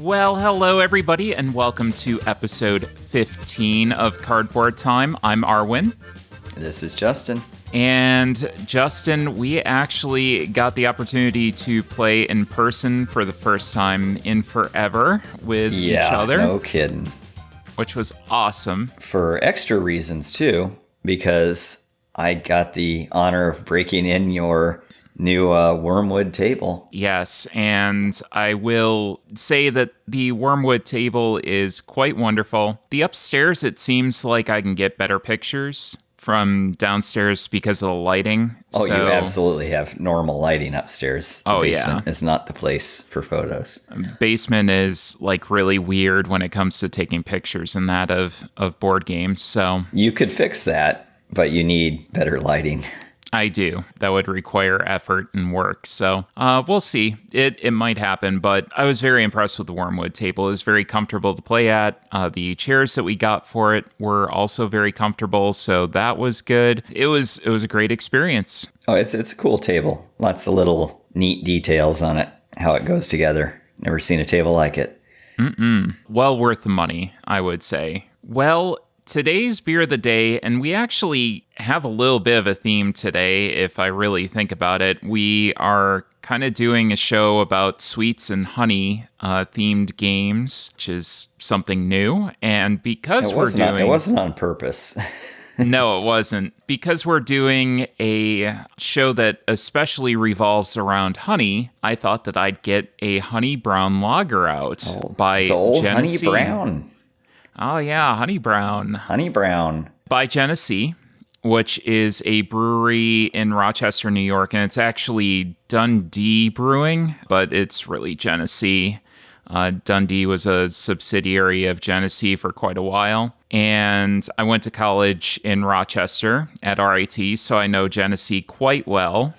Well, hello everybody, and welcome to episode 15 of Cardboard Time. I'm Arwen. This is Justin. And Justin, we actually got the opportunity to play in person for the first time in forever with each other. Yeah, no kidding. Which was awesome. For extra reasons, too, because I got the honor of breaking in your new wormwood table. Yes, and I will say that the wormwood table is quite wonderful. The upstairs, it seems like I can get better pictures from downstairs because of the lighting. Oh, you absolutely have normal lighting upstairs. The basement is not the place for photos. Basement is like really weird when it comes to taking pictures and that of board games. So you could fix that, but you need better lighting. I do. That would require effort and work. So we'll see. It might happen, but I was very impressed with the wormwood table. It was very comfortable to play at. The chairs that we got for it were also very comfortable, so that was good. It was a great experience. Oh, it's a cool table. Lots of little neat details on it, how it goes together. Never seen a table like it. Well worth the money, I would say. Well, today's beer of the day, and we actually have a little bit of a theme today, if I really think about it. We are kind of doing a show about sweets and honey themed games, which is something new. And because it wasn't on purpose. No, it wasn't. Because we're doing a show that especially revolves around honey, I thought that I'd get a honey brown lager out by the old Genesee. Honey Brown. Oh, yeah, Honey Brown. Honey Brown. By Genesee, which is a brewery in Rochester, New York. And it's actually Dundee Brewing, but it's really Genesee. Dundee was a subsidiary of Genesee for quite a while. And I went to college in Rochester at RIT, so I know Genesee quite well.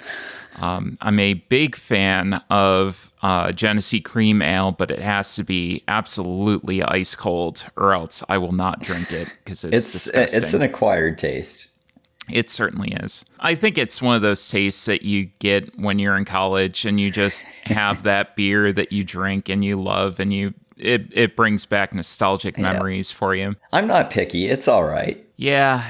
I'm a big fan of Genesee Cream Ale, but it has to be absolutely ice cold, or else I will not drink it because it's disgusting. It's an acquired taste. It certainly is. I think it's one of those tastes that you get when you're in college and you just have that beer that you drink and you love, and it brings back nostalgic memories for you. I'm not picky. It's all right. Yeah.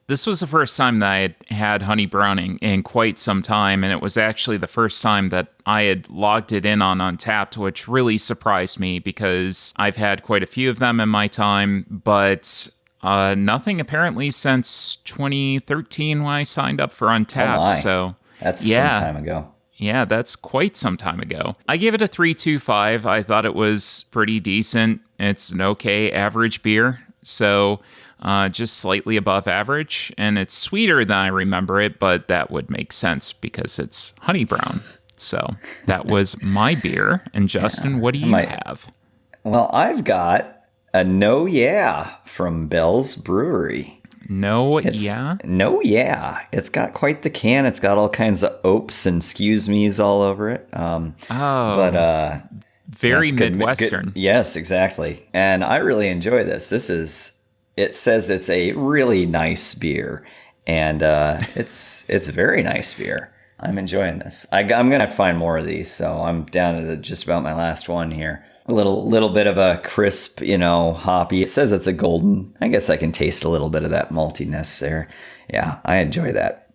This was the first time that I had had honey browning in quite some time, and it was actually the first time that I had logged it in on Untappd, which really surprised me because I've had quite a few of them in my time, but nothing apparently since 2013 when I signed up for Untappd. Oh my. So that's some time ago. Yeah, that's quite some time ago. I gave it a 3.25. I thought it was pretty decent. It's an okay average beer, so just slightly above average, and it's sweeter than I remember it, but that would make sense because it's honey brown. So that was my beer. And Justin, what do you have? Well, I've got a No Yeah from Bell's Brewery. No, It's got quite the can. It's got all kinds of opes and excuse me's all over it. Very Midwestern. Good. Yes, exactly. And I really enjoy this. It says it's a really nice beer, and it's a very nice beer. I'm enjoying this. I'm going to have to find more of these, so I'm down to just about my last one here. A little bit of a crisp, hoppy. It says it's a golden. I guess I can taste a little bit of that maltiness there. Yeah, I enjoy that.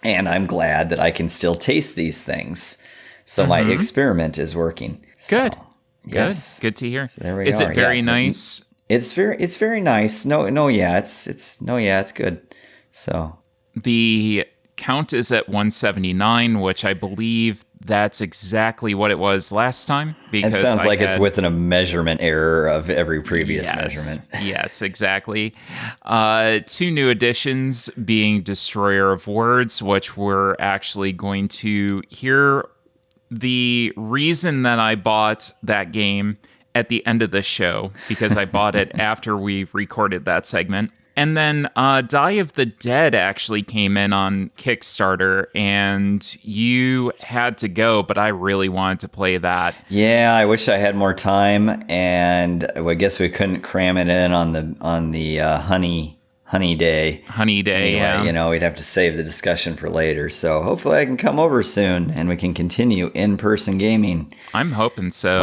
And I'm glad that I can still taste these things. So my experiment is working. Good. So, yes. Good to hear. So there we is are. It very nice? It's very nice. It's good. So the count is at 179, which I believe that's exactly what it was last time. Because it sounds like it's within a measurement error of every previous measurement. Yes, exactly. 2 new additions being Destroyer of Words, which we're actually going to hear the reason that I bought that game at the end of the show, because I bought it after we recorded that segment. And then Die of the Dead actually came in on Kickstarter, and you had to go, but I really wanted to play that. Yeah, I wish I had more time, and I guess we couldn't cram it in on the Honey Day. Honey Day, anyway, yeah. We'd have to save the discussion for later. So hopefully I can come over soon, and we can continue in-person gaming. I'm hoping so.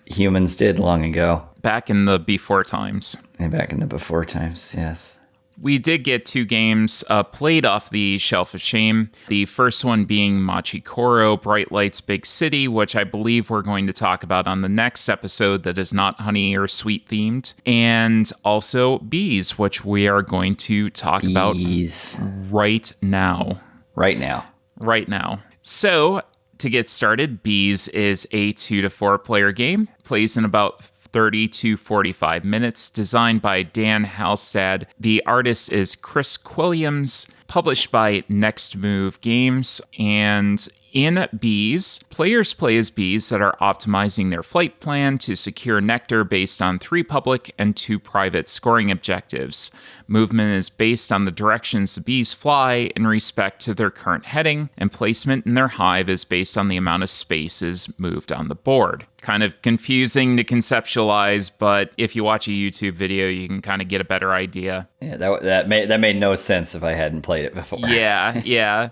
humans did long ago. Back in the before times. And back in the before times, yes. We did get 2 games played off the Shelf of Shame. The first one being Machikoro, Bright Lights Big City, which I believe we're going to talk about on the next episode that is not honey or sweet themed. And also Beez, which we are going to talk about right now. Right now. Right now. So, to get started, Beez is a 2 to 4 player game. Plays in about 30 to 45 minutes, designed by Dan Halstad. The artist is Chris Quilliams, published by Next Move Games. And in Beez, players play as bees that are optimizing their flight plan to secure nectar based on 3 public and 2 private scoring objectives. Movement is based on the directions the bees fly in respect to their current heading, and placement in their hive is based on the amount of spaces moved on the board. Kind of confusing to conceptualize, but if you watch a YouTube video, you can kind of get a better idea. Yeah, that made no sense if I hadn't played it before. Yeah.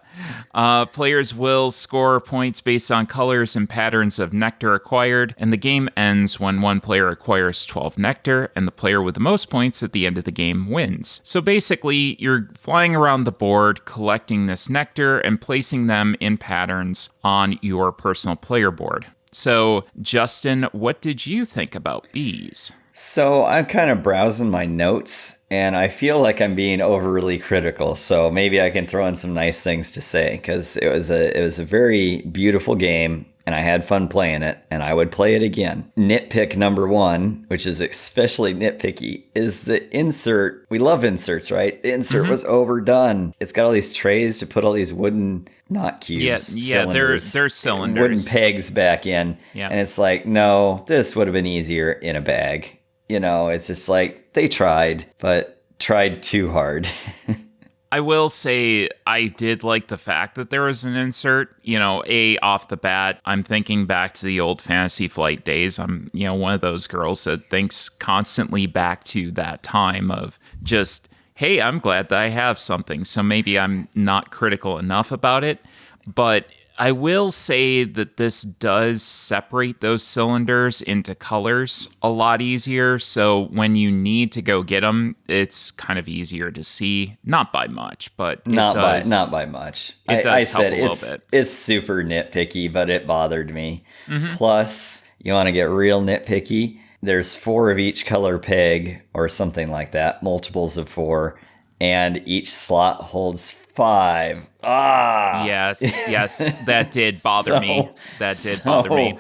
Players will score points based on colors and patterns of nectar acquired, and the game ends when one player acquires 12 nectar, and the player with the most points at the end of the game wins. So basically, you're flying around the board, collecting this nectar, and placing them in patterns on your personal player board. So, Justin, what did you think about Beez? So I'm kind of browsing my notes, and I feel like I'm being overly critical. So maybe I can throw in some nice things to say, because it was a very beautiful game, and I had fun playing it, and I would play it again. Nitpick number 1, which is especially nitpicky, is the insert. We love inserts, right? The insert was overdone. It's got all these trays to put all these wooden, not cubes, cylinders, they're cylinders. Wooden pegs back in. Yeah. And it's like, no, this would have been easier in a bag. You know, it's just like they tried, but tried too hard. I will say I did like the fact that there was an insert. You know, off the bat, I'm thinking back to the old Fantasy Flight days. I'm, one of those girls that thinks constantly back to that time of just, hey, I'm glad that I have something. So maybe I'm not critical enough about it. But I will say that this does separate those cylinders into colors a lot easier. So when you need to go get them, it's kind of easier to see. Not by much, but not by much. It does help a little bit. It's super nitpicky, but it bothered me. Plus, you want to get real nitpicky. There's 4 of each color peg or something like that, multiples of 4, and each slot holds 5. Yes, that did bother me. Bother me.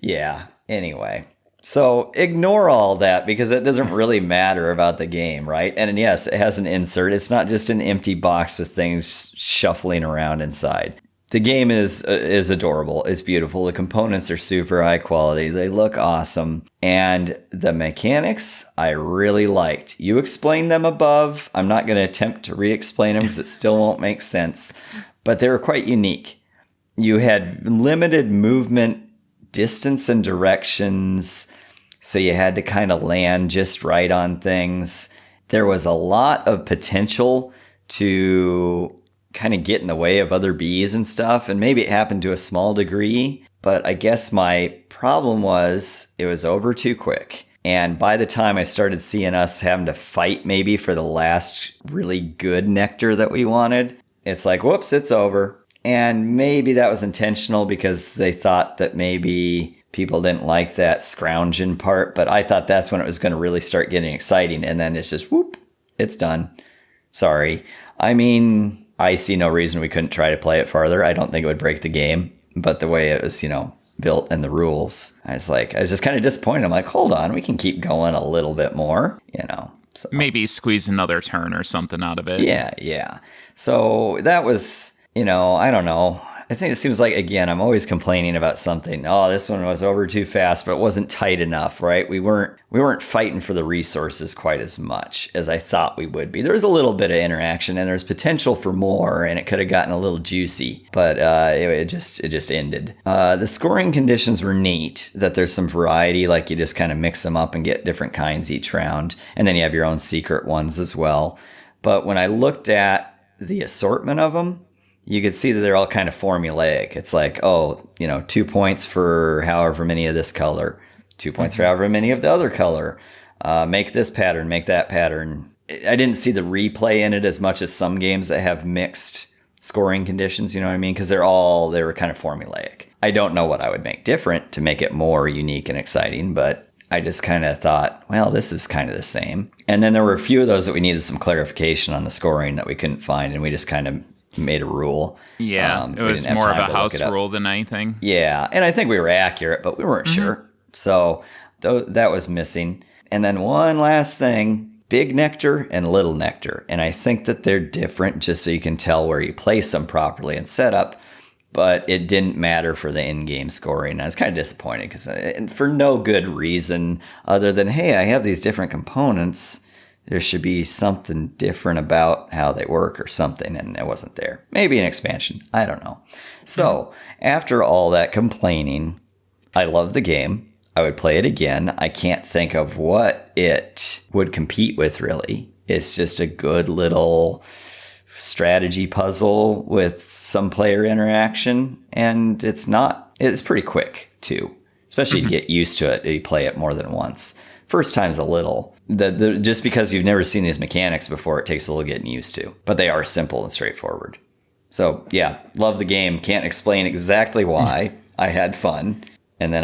Yeah, anyway. So ignore all that, because it doesn't really matter about the game, right? And yes, it has an insert. It's not just an empty box with things shuffling around inside. The game is adorable. It's beautiful. The components are super high quality. They look awesome. And the mechanics I really liked. You explained them above. I'm not going to attempt to re-explain them because it still won't make sense. But they were quite unique. You had limited movement, distance, and directions. So you had to kind of land just right on things. There was a lot of potential to kind of get in the way of other bees and stuff, and maybe it happened to a small degree, but I guess my problem was it was over too quick. And by the time I started seeing us having to fight maybe for the last really good nectar that we wanted, it's like, whoops, it's over. And maybe that was intentional because they thought that maybe people didn't like that scrounging part, but I thought that's when it was going to really start getting exciting, and then it's just, whoop, it's done. Sorry. I mean, I see no reason we couldn't try to play it farther. I don't think it would break the game, but the way it was, built and the rules, I was just kind of disappointed. I'm like, hold on, we can keep going a little bit more, So. Maybe squeeze another turn or something out of it. Yeah. So that was, I don't know. I think it seems like, again, I'm always complaining about something. Oh, this one was over too fast, but it wasn't tight enough, right? We weren't fighting for the resources quite as much as I thought we would be. There was a little bit of interaction, and there's potential for more, and it could have gotten a little juicy, but it just ended. The scoring conditions were neat, that there's some variety, like you just kind of mix them up and get different kinds each round, and then you have your own secret ones as well. But when I looked at the assortment of them, you could see that they're all kind of formulaic. It's like, 2 points for however many of this color, 2 points for however many of the other color. Make this pattern, make that pattern. I didn't see the replay in it as much as some games that have mixed scoring conditions, you know what I mean? Because they were kind of formulaic. I don't know what I would make different to make it more unique and exciting, but I just kind of thought, well, this is kind of the same. And then there were a few of those that we needed some clarification on the scoring that we couldn't find, and we just kind of made a rule. Yeah, it was more of a house rule than anything. Yeah, and I think we were accurate, but we weren't sure. So that was missing. And then one last thing, big nectar and little nectar. And I think that they're different just so you can tell where you place them properly and set up. But it didn't matter for the in-game scoring. I was kind of disappointed because for no good reason other than, hey, I have these different components. There should be something different about how they work or something, and it wasn't there. Maybe an expansion. I don't know. So after all that complaining, I love the game. I would play it again. I can't think of what it would compete with, really. It's just a good little strategy puzzle with some player interaction, and it's pretty quick too, especially to get used to it. You play it more than once. First time's a little, just because you've never seen these mechanics before, it takes a little getting used to, but they are simple and straightforward. So yeah, love the game. Can't explain exactly why. I had fun, but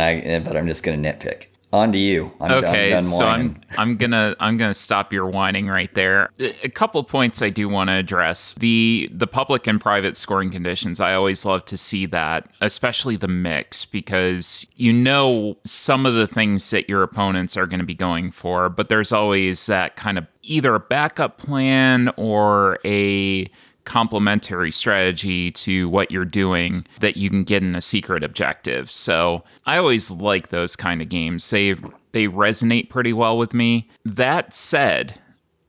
I'm just going to nitpick. On to you. I'm done so whining. I'm gonna stop your whining right there. A couple points I do want to address. The public and private scoring conditions, I always love to see that, especially the mix, because you know some of the things that your opponents are going to be going for, but there's always that kind of either a backup plan or a complementary strategy to what you're doing that you can get in a secret objective. So I always like those kind of games. They resonate pretty well with me. That said,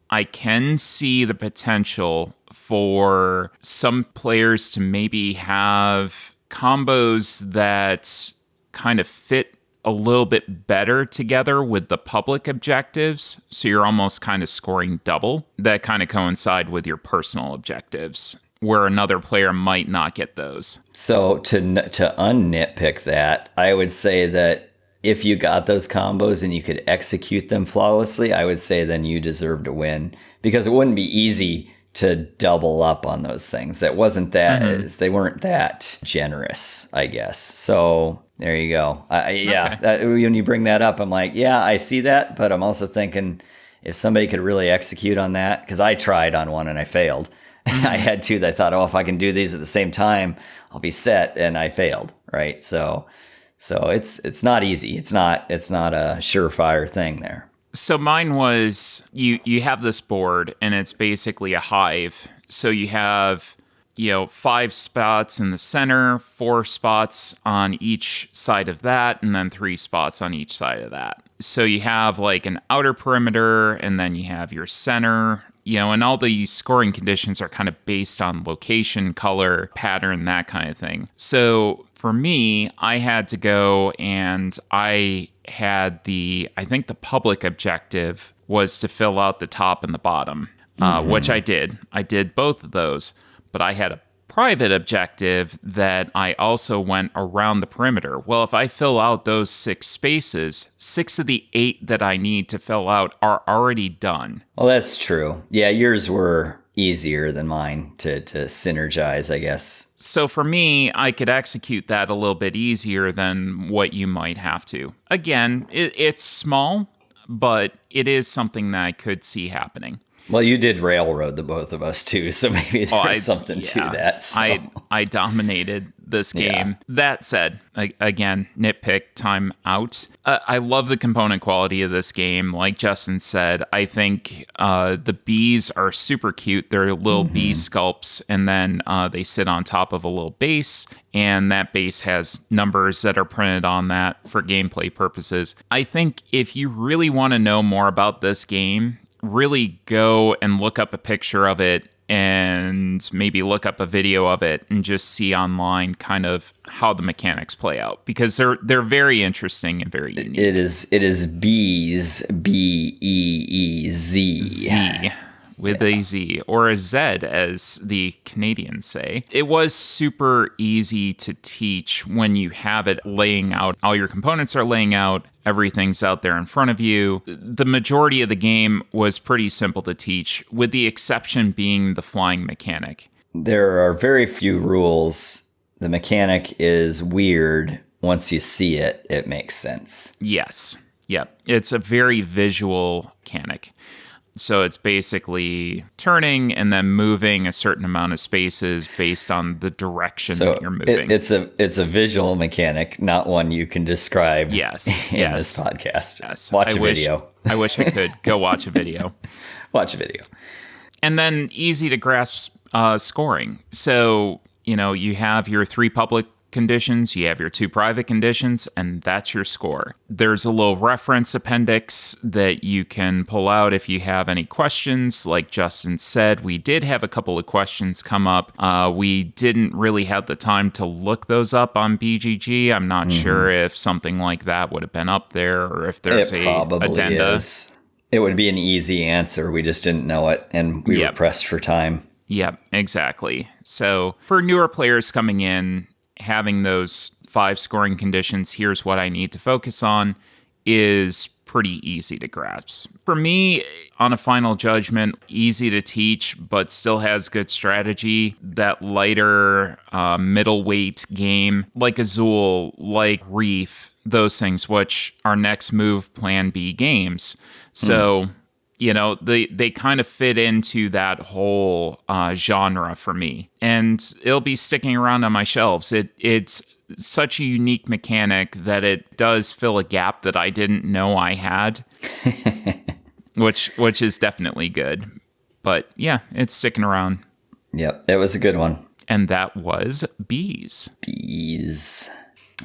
I can see the potential for some players to maybe have combos that kind of fit a little bit better together with the public objectives, so you're almost kind of scoring double, that kind of coincide with your personal objectives, where another player might not get those. So to unnitpick that, I would say that if you got those combos and you could execute them flawlessly, I would say then you deserve to win, because it wouldn't be easy to double up on those things. That wasn't that, they weren't that generous, I guess. So there you go. When you bring that up, I'm like, yeah, I see that, but I'm also thinking if somebody could really execute on that, because I tried on one and I failed. I had two that I thought, if I can do these at the same time, I'll be set, and I failed, right? So it's not easy. It's not a surefire thing there. So mine was, you have this board, and it's basically a hive. So you have 5 spots in the center, 4 spots on each side of that, and then 3 spots on each side of that. So you have like an outer perimeter, and then you have your center, and all the scoring conditions are kind of based on location, color, pattern, that kind of thing. So for me, I had to go, and I think the public objective was to fill out the top and the bottom, which I did. I did both of those. But I had a private objective that I also went around the perimeter. Well, if I fill out those 6 spaces, 6 of the 8 that I need to fill out are already done. Well, that's true. Yeah, yours were easier than mine to synergize, I guess. So for me, I could execute that a little bit easier than what you might have to. Again, it's small, but it is something that I could see happening. Well, you did railroad the both of us too, so maybe there's something to that. So. I dominated this game. Yeah. That said, again, nitpick, time out. I love the component quality of this game. Like Justin said, I think the bees are super cute. They're little bee sculpts, and then they sit on top of a little base, and that base has numbers that are printed on that for gameplay purposes. I think if you really want to know more about this game, really go and look up a picture of it and maybe look up a video of it and just see online kind of how the mechanics play out, because they're very interesting and very unique. It is Beez, Beez. Z. with a Z, or a Z as the Canadians say. It was super easy to teach when you have it laying out. All your components are laying out. Everything's out there in front of you. The majority of the game was pretty simple to teach, with the exception being the flying mechanic. There are very few rules. The mechanic is weird. Once you see it, it makes sense. Yes. Yep. It's a very visual mechanic. So it's basically turning and then moving a certain amount of spaces based on the direction that you're moving. It's a visual mechanic, not one you can describe yes. in this podcast. Yes. Watch a video. I wish I could go watch a video. Watch a video. And then easy to grasp scoring. So, you have your 3 public conditions, you have your 2 private conditions, and that's your score. There's a little reference appendix that you can pull out if you have any questions. Like Justin said, we did have a couple of questions come up. We didn't really have the time to look those up on BGG. I'm not sure if something like that would have been up there, or if there's a addenda. Is. It would be an easy answer. We just didn't know it, and we were pressed for time. Yep, exactly. So for newer players coming in, having those 5 scoring conditions, here's what I need to focus on, is pretty easy to grasp. For me, on a final judgment, easy to teach, but still has good strategy. That lighter middleweight game, like Azul, like Reef, those things, which are next move plan B games. So, they kind of fit into that whole genre for me. And it'll be sticking around on my shelves. It's such a unique mechanic that it does fill a gap that I didn't know I had, which is definitely good. But yeah, it's sticking around. Yep, it was a good one. And that was Beez. Beez.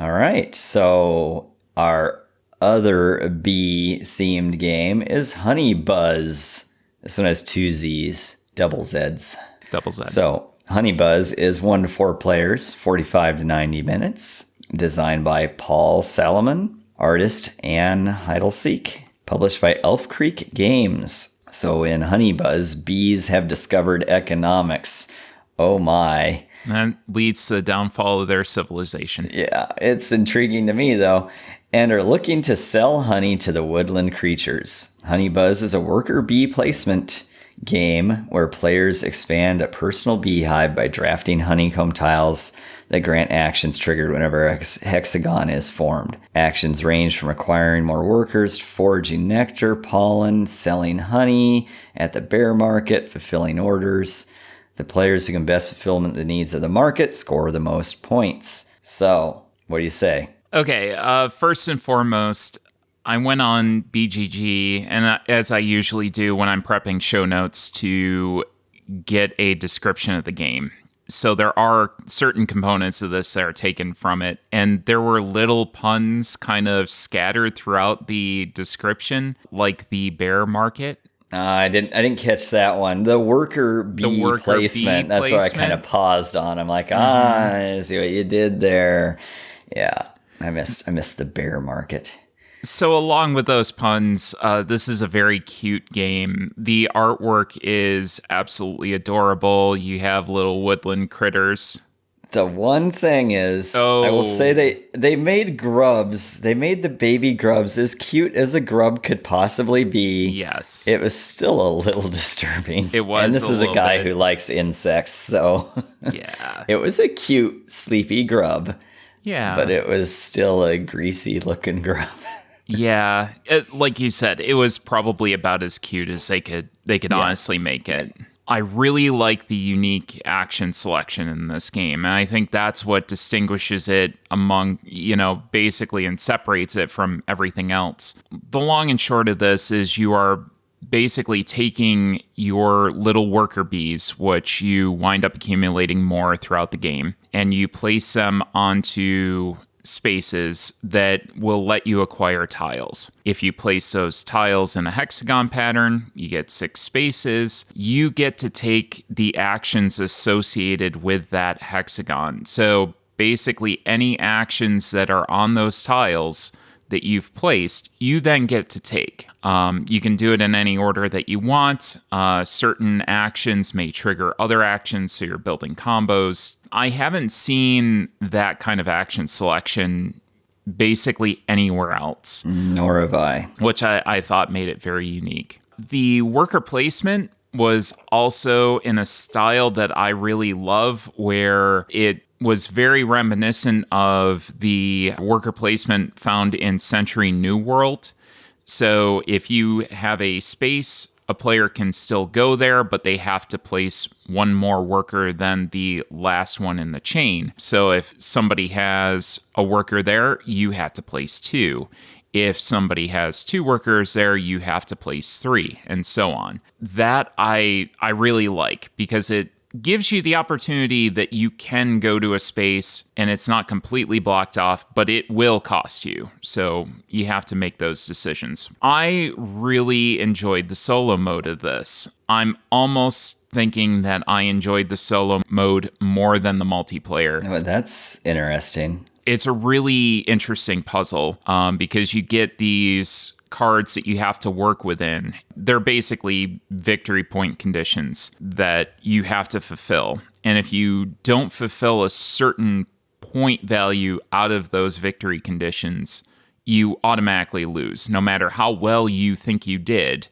All right, so our other bee-themed game is Honey Buzz. This one has 2 Z's, double Z's. Double Z. So Honey Buzz is 1 to 4 players, 45 to 90 minutes. Designed by Paul Salomon, artist Anne Heidelseek. Published by Elf Creek Games. So in Honey Buzz, bees have discovered economics. Oh my. That leads to the downfall of their civilization. Yeah, it's intriguing to me though. And are looking to sell honey to the woodland creatures. Honey Buzz is a worker bee placement game where players expand a personal beehive by drafting honeycomb tiles that grant actions triggered whenever a hexagon is formed. Actions range from acquiring more workers to foraging nectar, pollen, selling honey at the bear market, fulfilling orders. The players who can best fulfill the needs of the market score the most points. So, what do you say? Okay, first and foremost, I went on BGG, and as I usually do when I'm prepping show notes, to get a description of the game. So there are certain components of this that are taken from it, and there were little puns kind of scattered throughout the description, like the bear market. I didn't catch that one. The worker bee placement. That's what I kind of paused on. I'm like, I see what you did there. Yeah. I missed the bear market. So along with those puns, this is a very cute game. The artwork is absolutely adorable. You have little woodland critters. The one thing is, I will say they made grubs. They made the baby grubs as cute as a grub could possibly be. Yes. It was still a little disturbing. It was. And this is a guy who likes insects, so yeah. It was a cute, sleepy grub. Yeah. But it was still a greasy looking grub. Yeah. Like you said, it was probably about as cute as they could honestly make it. I really like the unique action selection in this game. And I think that's what distinguishes it among, basically, and separates it from everything else. The long and short of this is you are basically taking your little worker bees, which you wind up accumulating more throughout the game, and you place them onto spaces that will let you acquire tiles. If you place those tiles in a hexagon pattern, you get 6 spaces. You get to take the actions associated with that hexagon. So basically any actions that are on those tiles, that you've placed, you then get to take. You can do it in any order that you want. Certain actions may trigger other actions, so you're building combos. I haven't seen that kind of action selection basically anywhere else. Nor have I. Which I thought made it very unique. The worker placement was also in a style that I really love, where it was very reminiscent of the worker placement found in Century New World. So if you have a space, a player can still go there, but they have to place one more worker than the last one in the chain. So if somebody has a worker there, you have to place 2. If somebody has 2 workers there, you have to place 3, and so on. That I really like, because it gives you the opportunity that you can go to a space and it's not completely blocked off, but it will cost you. So you have to make those decisions. I really enjoyed the solo mode of this. I'm almost thinking that I enjoyed the solo mode more than the multiplayer. Oh, that's interesting. It's a really interesting puzzle because you get these cards that you have to work within. They're basically victory point conditions that you have to fulfill. And if you don't fulfill a certain point value out of those victory conditions, you automatically lose, no matter how well you think you did.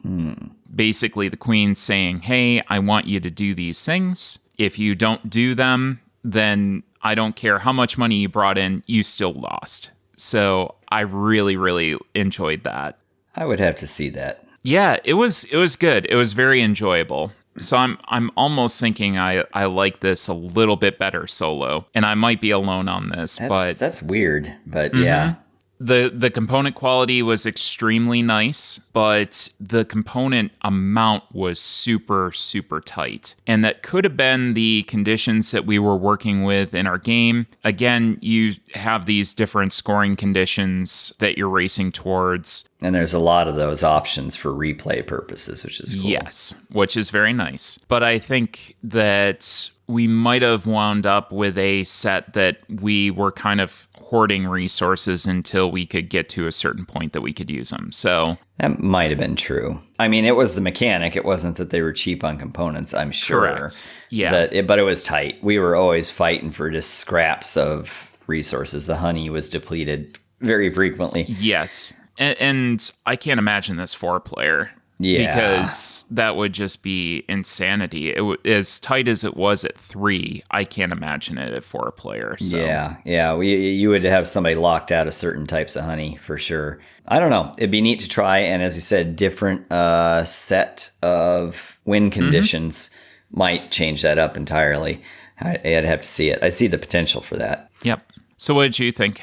Basically, the queen's saying, hey, I want you to do these things. If you don't do them, then I don't care how much money you brought in, you still lost. So I really, really enjoyed that. I would have to see that. Yeah, it was good. It was very enjoyable. So I'm almost thinking I like this a little bit better solo, and I might be alone on this. That's weird, but yeah. The component quality was extremely nice, but the component amount was super, super tight. And that could have been the conditions that we were working with in our game. Again, you have these different scoring conditions that you're racing towards. And there's a lot of those options for replay purposes, which is cool. Yes, which is very nice. But I think that we might have wound up with a set that we were kind of hoarding resources until we could get to a certain point that we could use them. So that might have been true. I mean, it was the mechanic. It wasn't that they were cheap on components, I'm sure. Correct. Yeah. But it was tight. We were always fighting for just scraps of resources. The honey was depleted very frequently. Yes. And I can't imagine this 4-player. Yeah. Because that would just be insanity. As tight as it was at 3, I can't imagine it at 4-player. So. Yeah. You would have somebody locked out of certain types of honey for sure. I don't know. It'd be neat to try. And as you said, different set of win conditions might change that up entirely. I'd have to see it. I see the potential for that. Yep. So what did you think?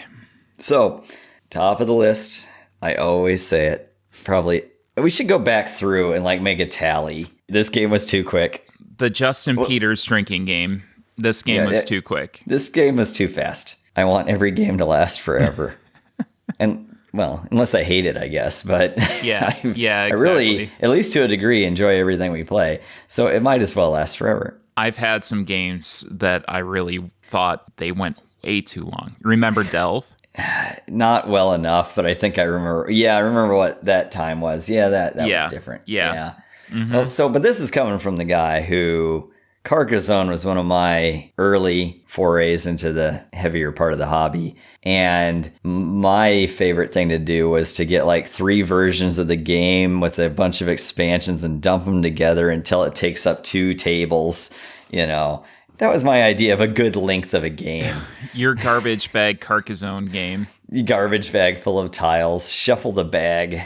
So, top of the list, I always say it. Probably, we should go back through and make a tally. This game was too quick. The Justin Peters drinking game. This game was too quick. This game was too fast. I want every game to last forever. And, well, unless I hate it, I guess. But yeah, exactly. I really, at least to a degree, enjoy everything we play. So it might as well last forever. I've had some games that I really thought they went way too long. Remember Delve? Not well enough, but I think I remember. Yeah, I remember what that time was. Yeah, that was different. Yeah. Mm-hmm. Well, but this is coming from the guy who Carcassonne was one of my early forays into the heavier part of the hobby. And my favorite thing to do was to get 3 versions of the game with a bunch of expansions and dump them together until it takes up 2 tables, That was my idea of a good length of a game. Your garbage bag Carcassonne game. Garbage bag full of tiles. Shuffle the bag.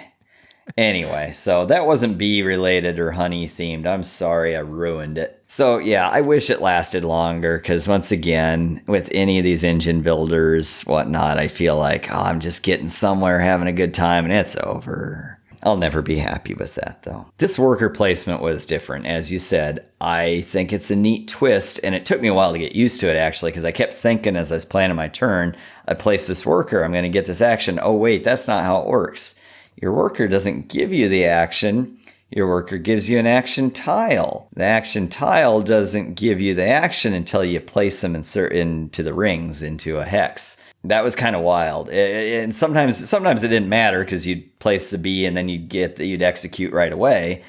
Anyway, so that wasn't bee related or honey themed. I'm sorry I ruined it. So yeah, I wish it lasted longer because once again, with any of these engine builders, whatnot, I feel like, I'm just getting somewhere, having a good time, and it's over. I'll never be happy with that, though. This worker placement was different. As you said, I think it's a neat twist, and it took me a while to get used to it, actually, because I kept thinking as I was planning my turn, I place this worker, I'm going to get this action. Oh, wait, that's not how it works. Your worker doesn't give you the action. Your worker gives you an action tile. The action tile doesn't give you the action until you place them into the rings, into a hex. That was kind of wild. And sometimes it didn't matter because you'd place the bee and then you'd execute right away.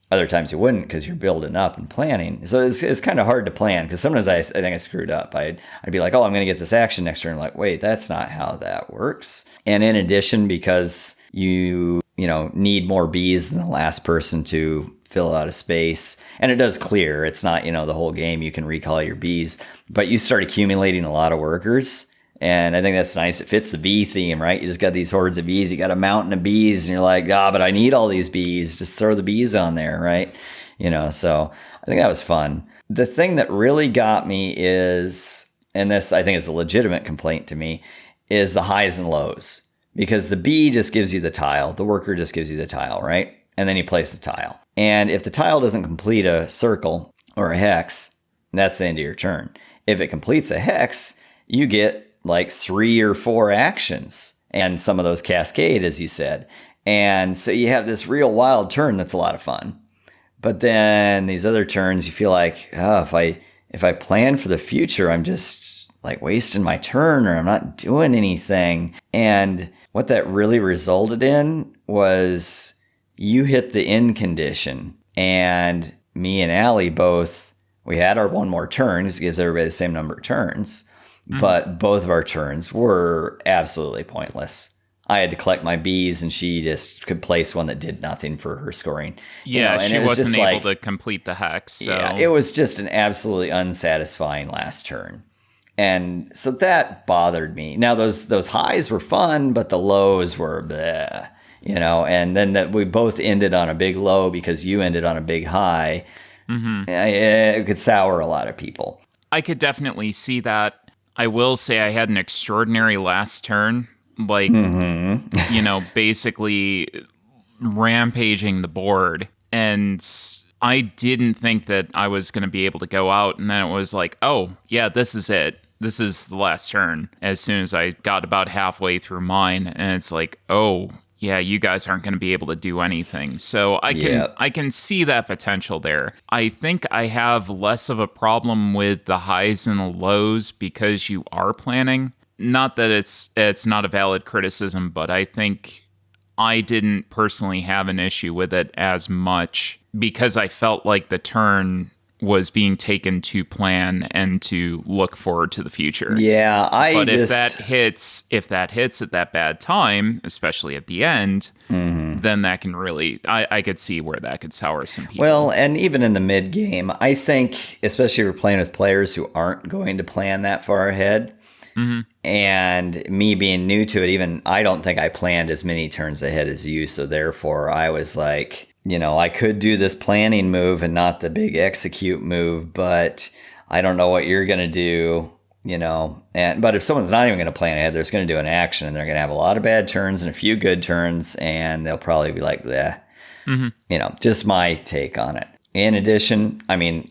Other times you wouldn't because you're building up and planning. So it's kind of hard to plan because sometimes I think I screwed up. I'd be like, oh, I'm going to get this action next turn. I'm like, wait, that's not how that works. And in addition, because you need more bees than the last person to fill out a space. And it does clear. It's not, the whole game you can recall your bees. But you start accumulating a lot of workers. And I think that's nice. It fits the bee theme, right? You just got these hordes of bees. You got a mountain of bees. And you're like, but I need all these bees. Just throw the bees on there, right? So I think that was fun. The thing that really got me is, and this I think is a legitimate complaint to me, is the highs and lows. Because the bee just gives you the tile. The worker just gives you the tile, right? And then you place the tile. And if the tile doesn't complete a circle or a hex, that's the end of your turn. If it completes a hex, you get like 3 or 4 actions. And some of those cascade, as you said. And so you have this real wild turn that's a lot of fun. But then these other turns, you feel like, if I plan for the future, I'm just like wasting my turn or I'm not doing anything. And what that really resulted in was you hit the end condition. And me and Allie both, we had our one more turn, because it gives everybody the same number of turns. But both of our turns were absolutely pointless. I had to collect my bees and she just could place one that did nothing for her scoring. Yeah, she wasn't able to complete the hex. So. Yeah, it was just an absolutely unsatisfying last turn. And so that bothered me. Now, those highs were fun, but the lows were bleh, and then we both ended on a big low because you ended on a big high. It could sour a lot of people. I could definitely see that. I will say I had an extraordinary last turn, basically rampaging the board. And I didn't think that I was going to be able to go out. And then it was like, oh, yeah, this is it. This is the last turn. As soon as I got about halfway through mine, and it's like, oh, yeah, you guys aren't going to be able to do anything. So I can see that potential there. I think I have less of a problem with the highs and the lows because you are planning. Not that it's not a valid criticism, but I think I didn't personally have an issue with it as much because I felt like the turn was being taken to plan and to look forward to the future. Yeah, if that hits at that bad time, especially at the end, then that can really, I could see where that could sour some people. Well, and even in the mid game, I think, especially if you're playing with players who aren't going to plan that far ahead, and me being new to it, even I don't think I planned as many turns ahead as you. So therefore, I was like, I could do this planning move and not the big execute move, but I don't know what you're going to do, but if someone's not even going to plan ahead, they're just going to do an action and they're going to have a lot of bad turns and a few good turns and they'll probably be like, bleh, just my take on it. In addition,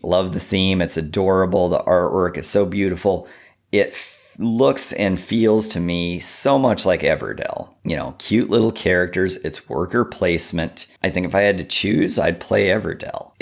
love the theme. It's adorable. The artwork is so beautiful. It looks and feels to me so much like Everdell. Cute little characters. It's worker placement. I think if I had to choose, I'd play Everdell.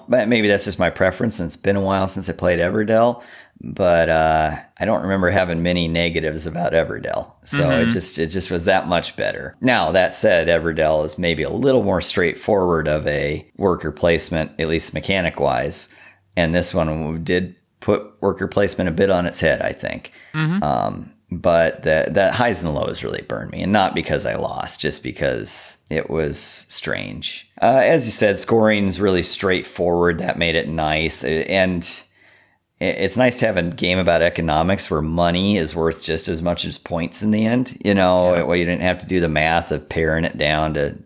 But maybe that's just my preference, and it's been a while since I played Everdell. But I don't remember having many negatives about Everdell. So it just was that much better. Now, that said, Everdell is maybe a little more straightforward of a worker placement, at least mechanic-wise. And this one did put worker placement a bit on its head, I think. But that highs and lows really burned me. And not because I lost, just because it was strange. As you said, scoring is really straightforward. That made it nice. And it's nice to have a game about economics where money is worth just as much as points in the end. Where you didn't have to do the math of paring it down to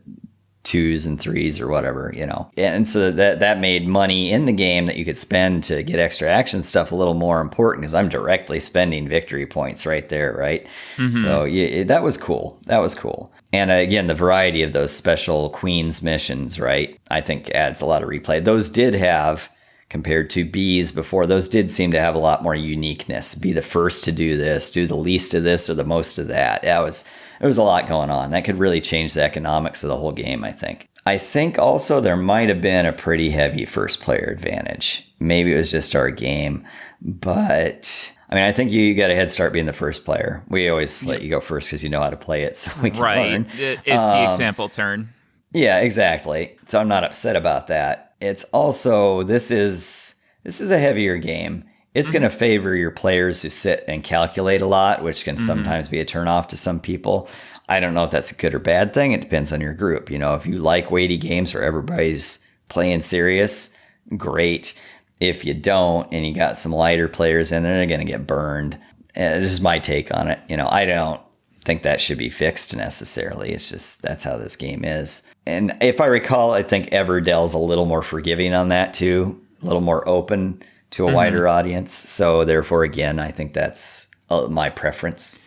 2s and 3s or whatever, And so that made money in the game that you could spend to get extra action stuff a little more important because I'm directly spending victory points right there, right? So that was cool. And again, the variety of those special Queen's missions, right, I think adds a lot of replay. Those did have, compared to Beez before, those did seem to have a lot more uniqueness. Be the first to do this, do the least of this or the most of that. There was a lot going on. That could really change the economics of the whole game, I think. I think also there might have been a pretty heavy first player advantage. Maybe it was just our game, but I mean, I think you got a head start being the first player. We always let you go first because you know how to play it, so we can learn. It's the example turn. Yeah, exactly. So I'm not upset about that. It's also this is a heavier game. It's going to favor your players who sit and calculate a lot, which can sometimes be a turnoff to some people. I don't know if that's a good or bad thing. It depends on your group. You know, if you like weighty games where everybody's playing serious, great. If you don't and you got some lighter players in there, they're going to get burned. This is my take on it. You know, I don't think that should be fixed necessarily. It's just that's how this game is. And if I recall, I think Everdell's a little more forgiving on that too, a little more open to a wider audience. So therefore, again, I think that's my preference.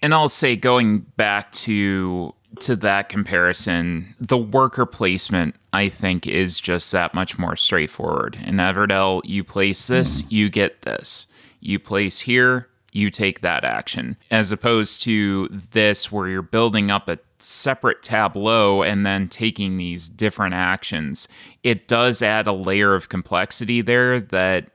And I'll say, going back to that comparison, the worker placement, I think, is just that much more straightforward. In Everdell, you place this, you get this. You place here, you take that action. As opposed to this, where you're building up a separate tableau and then taking these different actions. It does add a layer of complexity there that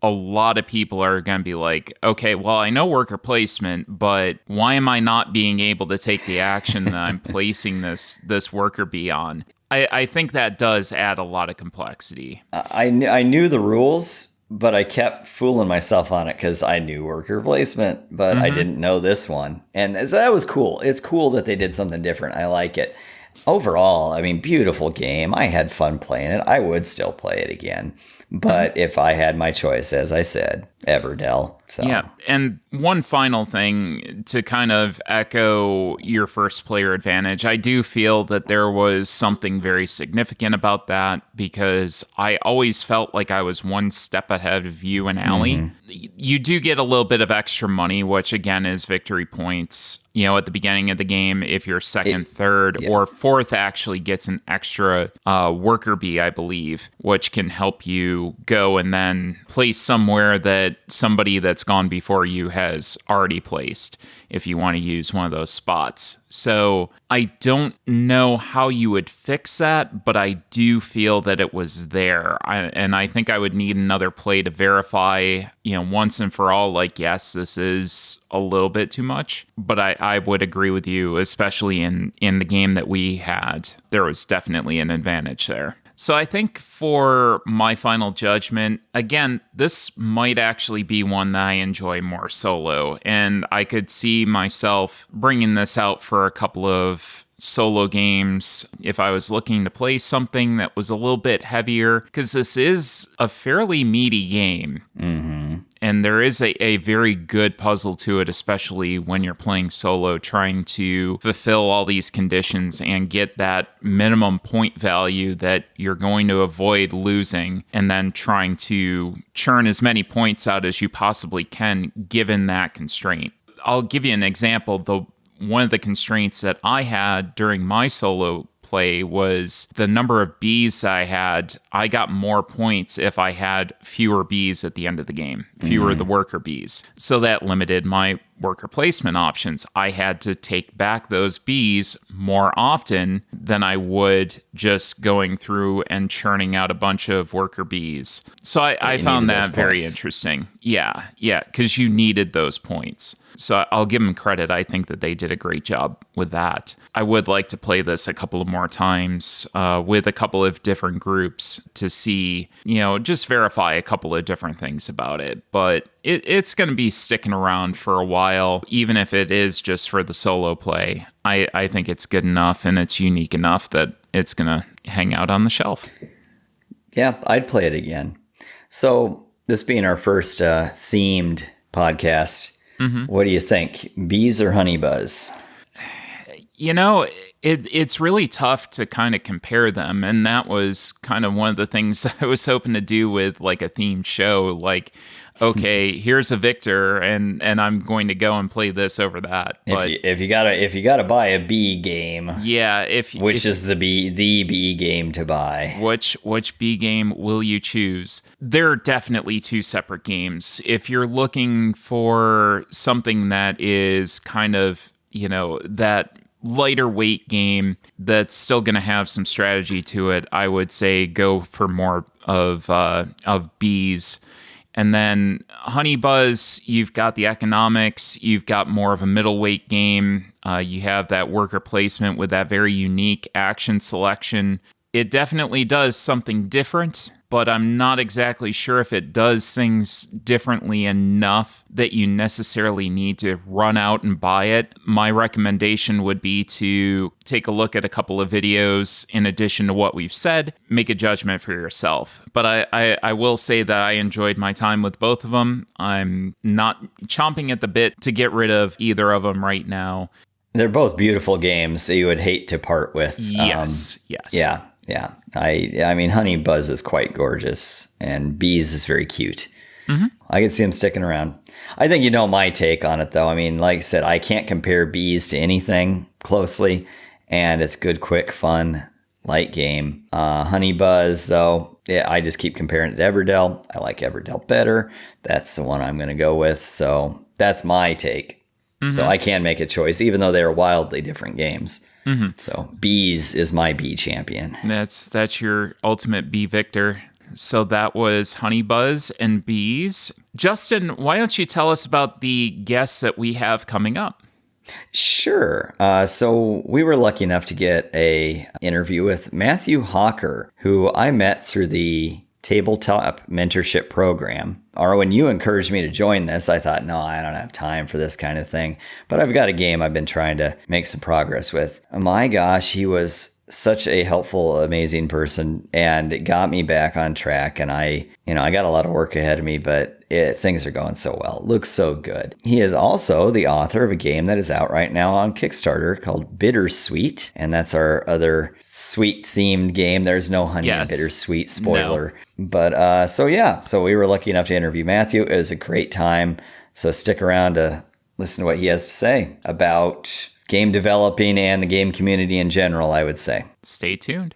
a lot of people are going to be like, okay, well, I know worker placement, but why am I not being able to take the action that I'm placing this worker bee on? I think that does add a lot of complexity. I knew the rules, but I kept fooling myself on it because I knew worker placement, but I didn't know this one. And so that was cool. It's cool that they did something different. I like it. Overall, I mean, beautiful game. I had fun playing it. I would still play it again. But if I had my choice, as I said, Everdell. So. Yeah, and one final thing to kind of echo your first player advantage, I do feel that there was something very significant about that because I always felt like I was one step ahead of you and Allie. You do get a little bit of extra money, which again is victory points. You know, at the beginning of the game, if you're second, third, or fourth actually gets an extra worker bee, I believe, which can help you go and then place somewhere that somebody that's gone before you has already placed if you want to use one of those spots. So I don't know how you would fix that, but I do feel that it was there. And I think I would need another play to verify, you know, once and for all, like, yes, this is a little bit too much. But I would agree with you, especially in the game that we had. There was definitely an advantage there. So I think for my final judgment, again, this might actually be one that I enjoy more solo. And I could see myself bringing this out for a couple of solo games if I was looking to play something that was a little bit heavier, because this is a fairly meaty game. And there is a very good puzzle to it, especially when you're playing solo, trying to fulfill all these conditions and get that minimum point value that you're going to avoid losing, and then trying to churn as many points out as you possibly can given that constraint. I'll give you an example. One of the constraints that I had during my solo play was the number of bees I had. I got more points if I had fewer bees at the end of the game, fewer of the worker bees. So that limited my worker placement options. I had to take back those bees more often than I would just going through and churning out a bunch of worker bees. So I found that very interesting. Yeah, because you needed those points. So I'll give them credit. I think that they did a great job with that. I would like to play this a couple of more times with a couple of different groups to see, you know, just verify a couple of different things about it. But it's going to be sticking around for a while, even if it is just for the solo play. I think it's good enough and it's unique enough that it's going to hang out on the shelf. Yeah, I'd play it again. So this being our first themed podcast, what do you think? Bees or honey buzz? You know, it's really tough to kind of compare them. And that was kind of one of the things I was hoping to do with like a themed show. Like, okay, here's a victor and I'm going to go and play this over that. But if you gotta buy a bee game, which is the bee game to buy? Which bee game will you choose? They're definitely two separate games. If you're looking for something that is kind of, you know, that lighter weight game that's still going to have some strategy to it, I would say go for more of Beez. And then Honey Buzz, you've got the economics, you've got more of a middleweight game. You have that worker placement with that very unique action selection. It definitely does something different, but I'm not exactly sure if it does things differently enough that you necessarily need to run out and buy it. My recommendation would be to take a look at a couple of videos in addition to what we've said, make a judgment for yourself. But I will say that I enjoyed my time with both of them. I'm not chomping at the bit to get rid of either of them right now. They're both beautiful games that you would hate to part with. Yes. Yeah. Yeah. I mean, Honey Buzz is quite gorgeous, and Beez is very cute. Mm-hmm. I could see him sticking around. I think you know my take on it, though. I mean, like I said, I can't compare Beez to anything closely, and it's good, quick, fun, light game. Honey Buzz, though, I just keep comparing it to Everdell. I like Everdell better. That's the one I'm going to go with. So that's my take. Mm-hmm. So I can make a choice, even though they are wildly different games. Mm-hmm. So Beez is my B champion. That's your ultimate B victor. So that was Honey Buzz and Beez. Justin, why don't you tell us about the guests that we have coming up? Sure. So we were lucky enough to get a interview with Matthew Hocker, who I met through the Tabletop Mentorship Program. Arwen, you encouraged me to join this. I thought, no, I don't have time for this kind of thing. But I've got a game I've been trying to make some progress with. My gosh, he was such a helpful, amazing person, and it got me back on track. And I got a lot of work ahead of me, but things are going so well. It looks so good. He is also the author of a game that is out right now on Kickstarter called Bittersweet, and that's our other sweet-themed game. There's no honey and bittersweet, spoiler. No. But so we were lucky enough to interview Matthew. It was a great time. So stick around to listen to what he has to say about game developing and the game community in general, I would say. Stay tuned.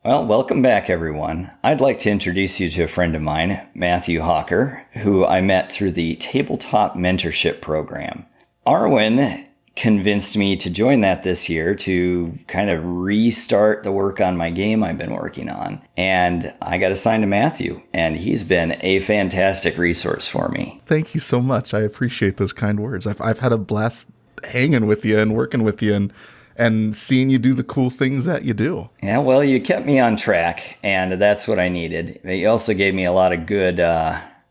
Well, welcome back, everyone. I'd like to introduce you to a friend of mine, Matthew Hocker, who I met through the Tabletop Mentorship Program. Arwen convinced me to join that this year to kind of restart the work on my game I've been working on. And I got assigned to Matthew, and he's been a fantastic resource for me. Thank you so much. I appreciate those kind words. I've had a blast hanging with you and working with you and seeing you do the cool things that you do. Yeah, well, you kept me on track, and that's what I needed. You also gave me a lot of good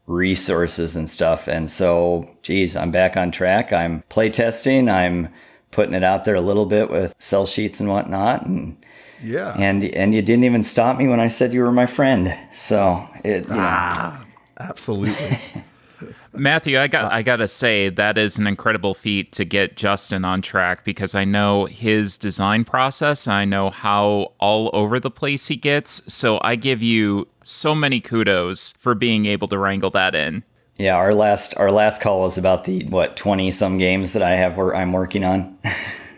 resources and stuff. And so, geez, I'm back on track. I'm playtesting. I'm putting it out there a little bit with sell sheets and whatnot. And yeah, and you didn't even stop me when I said you were my friend. So absolutely. Matthew, I gotta say that is an incredible feat to get Justin on track, because I know his design process. I know how all over the place he gets. So I give you so many kudos for being able to wrangle that in. Yeah, our last call was about the 20 some games that I'm working on.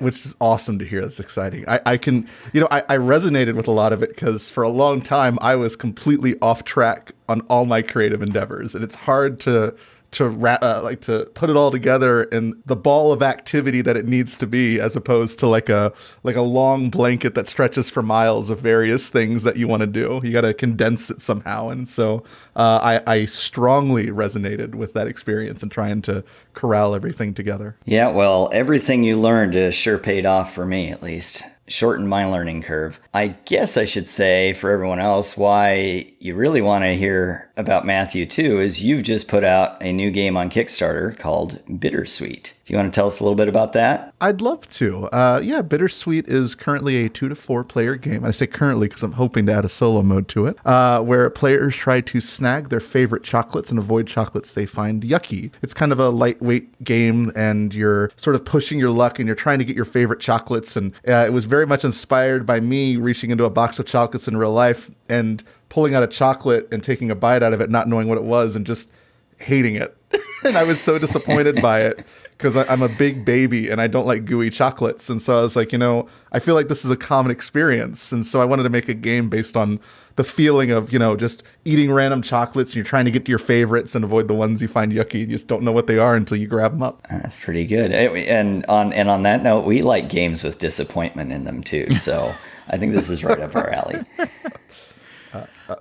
Which is awesome to hear. That's exciting. I resonated with a lot of it because for a long time I was completely off track on all my creative endeavors, and it's hard to put it all together in the ball of activity that it needs to be, as opposed to like a long blanket that stretches for miles of various things that you want to do. You got to condense it somehow, and so I strongly resonated with that experience and trying to corral everything together. Yeah, well, everything you learned sure paid off for me, at least. Shortened my learning curve. I guess I should say for everyone else why you really want to hear about Matthew too is you've just put out a new game on Kickstarter called Bittersweet. Do you want to tell us a little bit about that? I'd love to. Bittersweet is currently a 2 to 4 player game. I say currently because I'm hoping to add a solo mode to it, where players try to snag their favorite chocolates and avoid chocolates they find yucky. It's kind of a lightweight game, and you're sort of pushing your luck, and you're trying to get your favorite chocolates. And it was very much inspired by me reaching into a box of chocolates in real life and pulling out a chocolate and taking a bite out of it, not knowing what it was, and just hating it And I was so disappointed by it because I'm a big baby and I don't like gooey chocolates. And so I was like, I feel like this is a common experience. And so I wanted to make a game based on the feeling of, just eating random chocolates and you're trying to get to your favorites and avoid the ones you find yucky. You just don't know what they are until you grab them up. That's pretty good. And on that note, we like games with disappointment in them too. So I think this is right up our alley.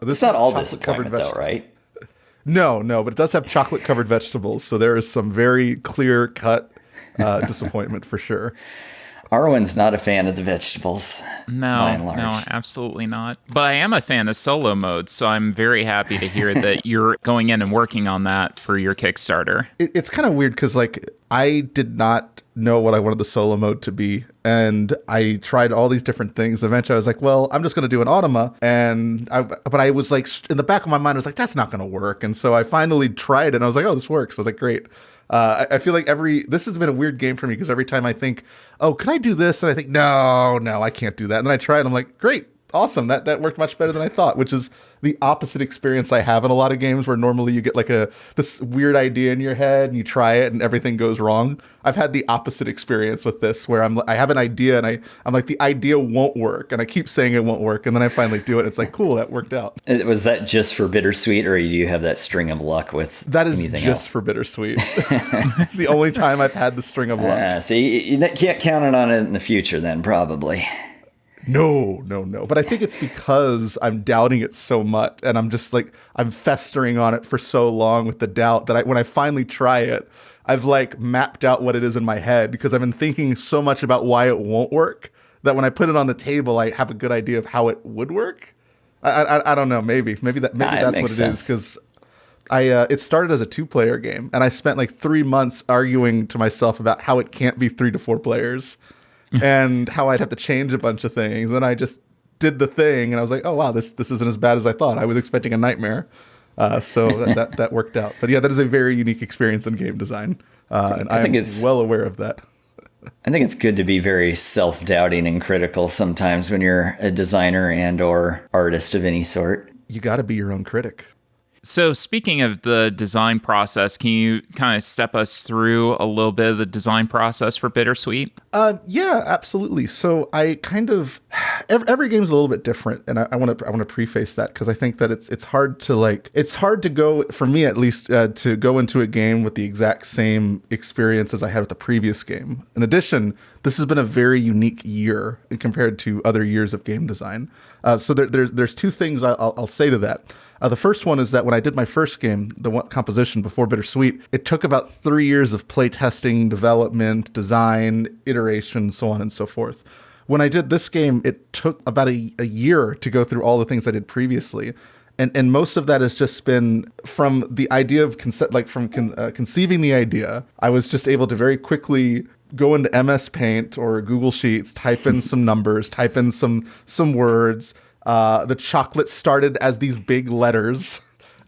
It's not all disappointment though, right? No, but it does have chocolate-covered vegetables, so there is some very clear-cut disappointment for sure. Arwen's not a fan of the vegetables, by and large. No, absolutely not. But I am a fan of solo mode, so I'm very happy to hear that you're going in and working on that for your Kickstarter. It's kind of weird because, I did not know what I wanted the solo mode to be, and I tried all these different things. Eventually, I was like, well, I'm just going to do an Automa, but I was like, in the back of my mind, I was like, that's not going to work. And so I finally tried it, and I was like, oh, this works. I was like, great. I feel like this has been a weird game for me because every time I think, oh, can I do this? And I think, no, I can't do that. And then I try it and I'm like, great, awesome. That worked much better than I thought, which is the opposite experience I have in a lot of games where normally you get like this weird idea in your head and you try it and everything goes wrong. I've had the opposite experience with this where I have an idea and I'm like, the idea won't work. And I keep saying it won't work. And then I finally do it. And it's like, cool, that worked out. Was that just for Bittersweet or do you have that string of luck with that is anything just else? For Bittersweet. It's the only time I've had the string of luck. So you can't count on it in the future then, probably. No. But I think it's because I'm doubting it so much. And I'm just like, I'm festering on it for so long with the doubt that when I finally try it, I've mapped out what it is in my head because I've been thinking so much about why it won't work that when I put it on the table, I have a good idea of how it would work. I don't know. Maybe that's what it is because it started as a 2-player game and I spent 3 months arguing to myself about how it can't be 3 to 4 players. And how I'd have to change a bunch of things. And I just did the thing, and I was like, oh, wow, this isn't as bad as I thought. I was expecting a nightmare. So that worked out. But yeah, that is a very unique experience in game design. And I think it's well aware of that. I think it's good to be very self-doubting and critical sometimes when you're a designer and or artist of any sort. You got to be your own critic. So speaking of the design process, can you kind of step us through a little bit of the design process for Bittersweet? Yeah, absolutely. So I every game's a little bit different, and I want to preface that because I think that it's hard to go, for me at least, to go into a game with the exact same experience as I had with the previous game. In addition, this has been a very unique year compared to other years of game design. So there's 2 things I'll say to that. The first one is that when I did my first game, the one composition before Bittersweet, it took about 3 years of playtesting, development, design, iteration, so on and so forth. When I did this game, it took about a year to go through all the things I did previously. And most of that has just been from the idea of conceiving the idea. I was just able to very quickly go into MS Paint or Google Sheets, type in some numbers, type in some words. The chocolate started as these big letters,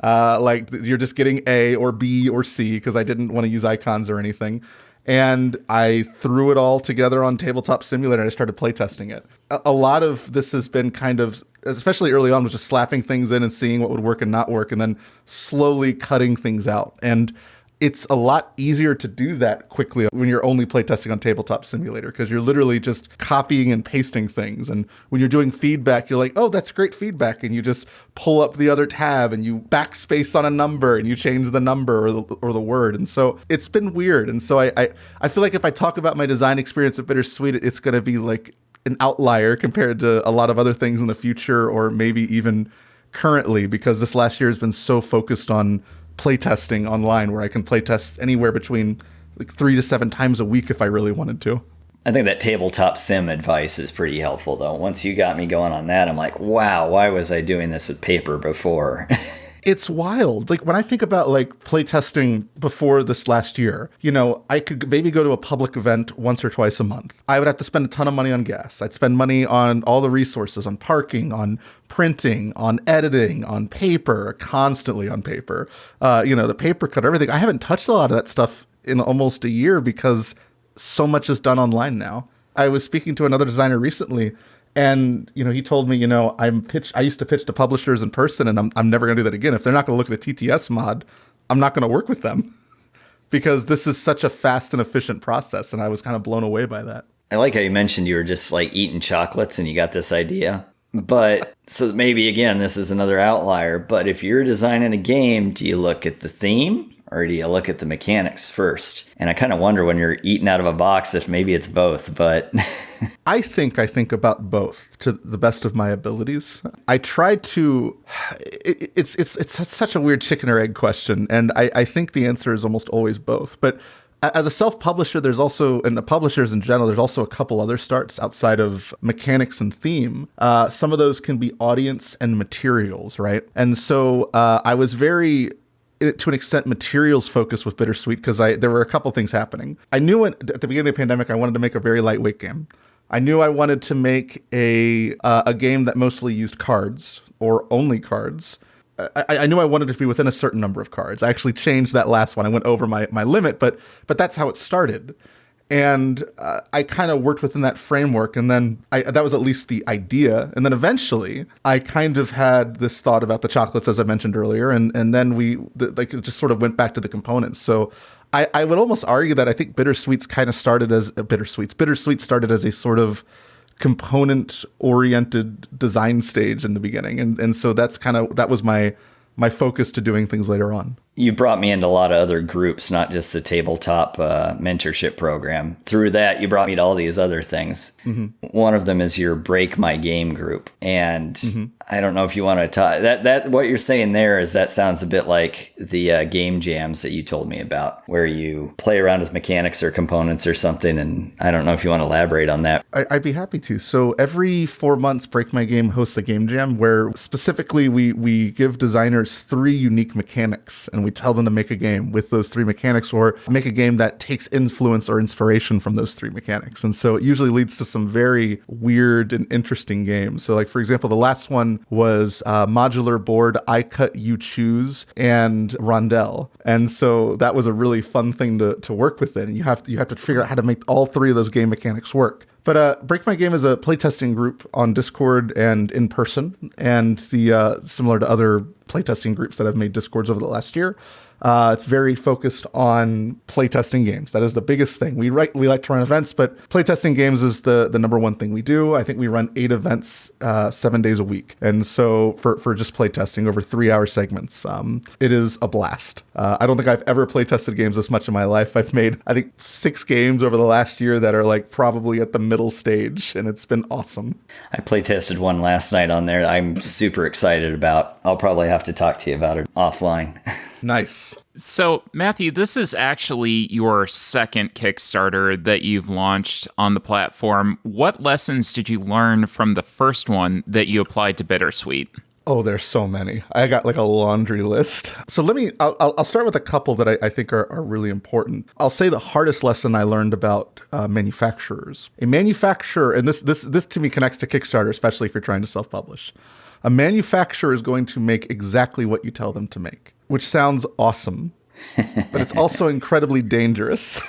you're just getting A or B or C because I didn't want to use icons or anything. And I threw it all together on Tabletop Simulator and I started playtesting it. A lot of this has been kind of, especially early on, was just slapping things in and seeing what would work and not work and then slowly cutting things out. And it's a lot easier to do that quickly when you're only playtesting on Tabletop Simulator because you're literally just copying and pasting things. And when you're doing feedback, you're like, oh, that's great feedback. And you just pull up the other tab and you backspace on a number and you change the number or the word. And so it's been weird. And so I feel like if I talk about my design experience at Bittersweet, it's going to be like an outlier compared to a lot of other things in the future or maybe even currently because this last year has been so focused on playtesting online where I can playtest anywhere between 3 to 7 times a week if I really wanted to. I think that tabletop sim advice is pretty helpful though. Once you got me going on that, I'm like, wow, why was I doing this with paper before? It's wild. When I think about playtesting before this last year, I could maybe go to a public event once or twice a month. I would have to spend a ton of money on gas. I'd spend money on all the resources, on parking, on printing, on editing, on paper, constantly on paper. The paper cut, everything. I haven't touched a lot of that stuff in almost a year because so much is done online now. I was speaking to another designer recently and, he told me, I used to pitch to publishers in person and I'm never going to do that again. If they're not going to look at a TTS mod, I'm not going to work with them. because this is such a fast and efficient process. And I was kind of blown away by that. I like how you mentioned you were just like eating chocolates and you got this idea. But so maybe again, this is another outlier. But if you're designing a game, do you look at the theme or do you look at the mechanics first? And I kind of wonder when you're eating out of a box if maybe it's both. But I think about both to the best of my abilities. I try to. It's such a weird chicken or egg question, and I think the answer is almost always both. But as a self-publisher, there's also, and the publishers in general, there's also a couple other starts outside of mechanics and theme. Some of those can be audience and materials, right? And so I was very, to an extent, materials focused with Bittersweet because there were a couple things happening. I knew at the beginning of the pandemic, I wanted to make a very lightweight game. I knew I wanted to make a game that mostly used cards or only cards. I knew I wanted it to be within a certain number of cards. I actually changed that last one. I went over my limit, but that's how it started. And I kind of worked within that framework. And then that was at least the idea. And then eventually I kind of had this thought about the chocolates, as I mentioned earlier. And then it just sort of went back to the components. So I would almost argue that I think Bittersweet started as a sort of component-oriented design stage in the beginning. And so that was my focus to doing things later on. You brought me into a lot of other groups, not just the tabletop mentorship program. Through that, you brought me to all these other things. Mm-hmm. One of them is your Break My Game group. And mm-hmm. I don't know if you want to talk that what you're saying there is that sounds a bit like the game jams that you told me about, where you play around with mechanics or components or something. And I don't know if you want to elaborate on that. I'd be happy to. So every 4 months, Break My Game hosts a game jam where specifically we give designers 3 unique mechanics and we tell them to make a game with those 3 mechanics or make a game that takes influence or inspiration from those 3 mechanics. And so it usually leads to some very weird and interesting games. So like, for example, the last one was modular board, I Cut, You Choose, and Rondell. And so that was a really fun thing to work with it. And you have to figure out how to make all 3 of those game mechanics work. But Break My Game is a playtesting group on Discord and in person, and similar to other playtesting groups that have made Discords over the last year. It's very focused on playtesting games. That is the biggest thing. We like to run events, but playtesting games is the number one thing we do. I think we run 8 events 7 days a week. And so for just playtesting over 3-hour segments, it is a blast. I don't think I've ever playtested games this much in my life. I've made, I think, 6 games over the last year that are like probably at the middle stage, and it's been awesome. I playtested one last night on there I'm super excited about. I'll probably have to talk to you about it offline. Nice. So, Matthew, this is actually your second Kickstarter that you've launched on the platform. What lessons did you learn from the first one that you applied to Bittersweet? Oh, there's so many. I got like a laundry list. So I'll start with a couple that I think are really important. I'll say the hardest lesson I learned about manufacturers. A manufacturer, and this to me connects to Kickstarter, especially if you're trying to self-publish. A manufacturer is going to make exactly what you tell them to make, which sounds awesome, but it's also incredibly dangerous.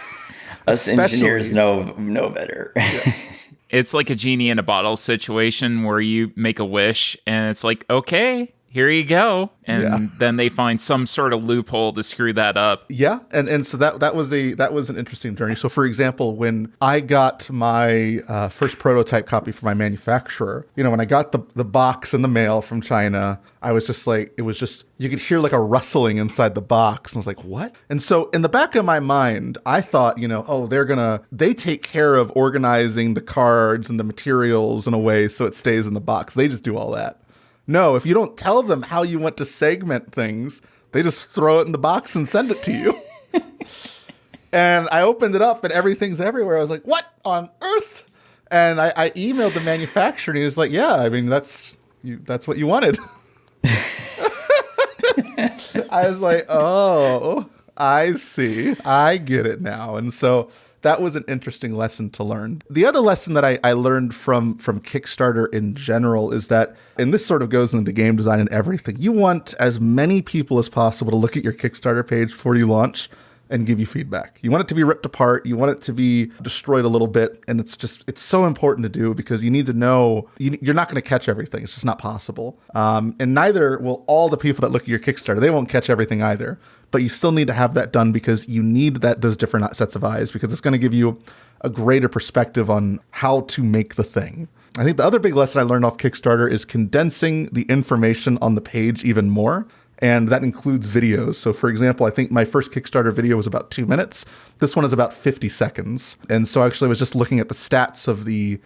Us engineers know better. Yeah. It's like a genie in a bottle situation where you make a wish and it's like, okay, here you go. And then they find some sort of loophole to screw that up. Yeah. And so that was an interesting journey. So for example, when I got my first prototype copy for my manufacturer, when I got the box in the mail from China, I was just like, you could hear like a rustling inside the box. And I was like, what? And so in the back of my mind, I thought, they take care of organizing the cards and the materials in a way so it stays in the box. They just do all that. No, if you don't tell them how you want to segment things, they just throw it in the box and send it to you. And I opened it up and everything's everywhere. I was like, what on earth? And I emailed the manufacturer and he was like, yeah, I mean, that's what you wanted. I was like, oh, I see. I get it now. And so that was an interesting lesson to learn. The other lesson that I learned from Kickstarter in general is that, and this sort of goes into game design and everything, you want as many people as possible to look at your Kickstarter page before you launch and give you feedback. You want it to be ripped apart. You want it to be destroyed a little bit. And it's so important to do because you need to know you're not going to catch everything. It's just not possible. And neither will all the people that look at your Kickstarter. They won't catch everything either. but you still need to have that done because you need those different sets of eyes, because it's going to give you a greater perspective on how to make the thing. I think the other big lesson I learned off Kickstarter is condensing the information on the page even more. And that includes videos. So for example, I think my first Kickstarter video was about 2 minutes. This one is about 50 seconds. And so actually I was just looking at the stats of the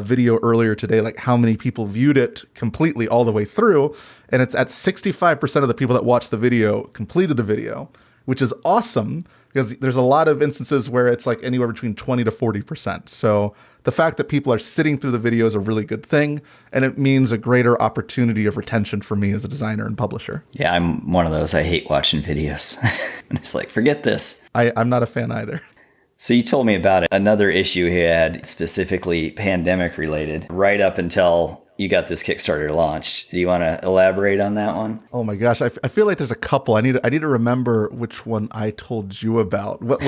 video earlier today, like how many people viewed it completely all the way through. And it's at 65% of the people that watched the video completed the video, which is awesome, because there's a lot of instances where it's like anywhere between 20 to 40%. So the fact that people are sitting through the video is a really good thing, and it means a greater opportunity of retention for me as a designer and publisher. Yeah, I'm one of those. I hate watching videos. It's like, forget this. I'm not a fan either. So you told me about another issue you had, specifically pandemic related, right up until you got this Kickstarter launched. Do you want to elaborate on that one? Oh my gosh, I feel like there's a couple. I need to remember which one I told you about. What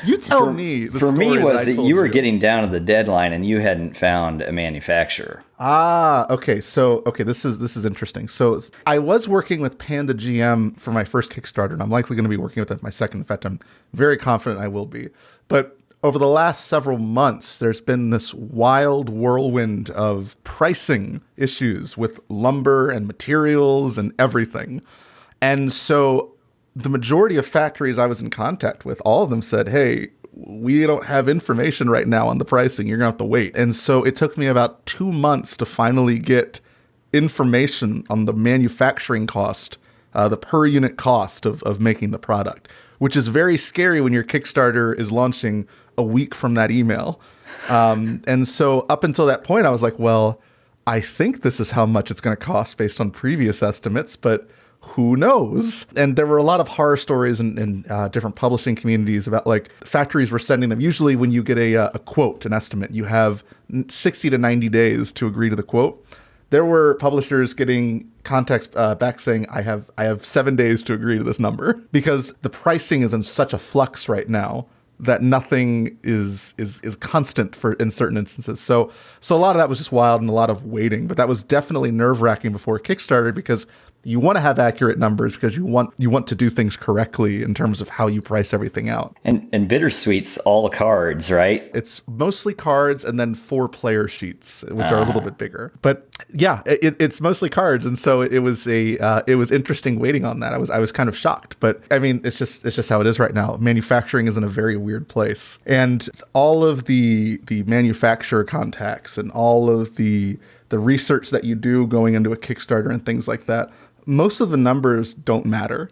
you tell me. The for me was that you were you. getting down to the deadline and you hadn't found a manufacturer. Okay. So, this is interesting. So I was working with Panda GM for my first Kickstarter, and I'm likely going to be working with them my second. In fact, I'm very confident I will be. But over the last several months, there's been this wild whirlwind of pricing issues with lumber and materials and everything. And so the majority of factories I was in contact with, all of them said, hey, we don't have information right now on the pricing. You're going to have to wait. And so it took me about 2 months to finally get information on the manufacturing cost, the per unit cost of making the product, which is very scary when your Kickstarter is launching a week from that email. And so up until that point, I was like, well, I think this is how much it's going to cost based on previous estimates, but who knows? And there were a lot of horror stories in different publishing communities about like factories were sending them. Usually when you get a quote, an estimate, you have 60 to 90 days to agree to the quote. There were publishers getting contacts back saying, I have 7 days to agree to this number, because the pricing is in such a flux right now that nothing is constant in certain instances. So a lot of that was just wild and a lot of waiting, but that was definitely nerve-wracking before Kickstarter, because you want to have accurate numbers because you want to do things correctly in terms of how you price everything out. And Bittersweet's all cards, right? It's mostly cards and then 4 player sheets, which are a little bit bigger. But yeah, it's mostly cards, and so it was interesting waiting on that. I was kind of shocked, but I mean, it's just how it is right now. Manufacturing is in a very weird place, and all of the manufacturer contacts and all of the research that you do going into a Kickstarter and things like that, most of the numbers don't matter,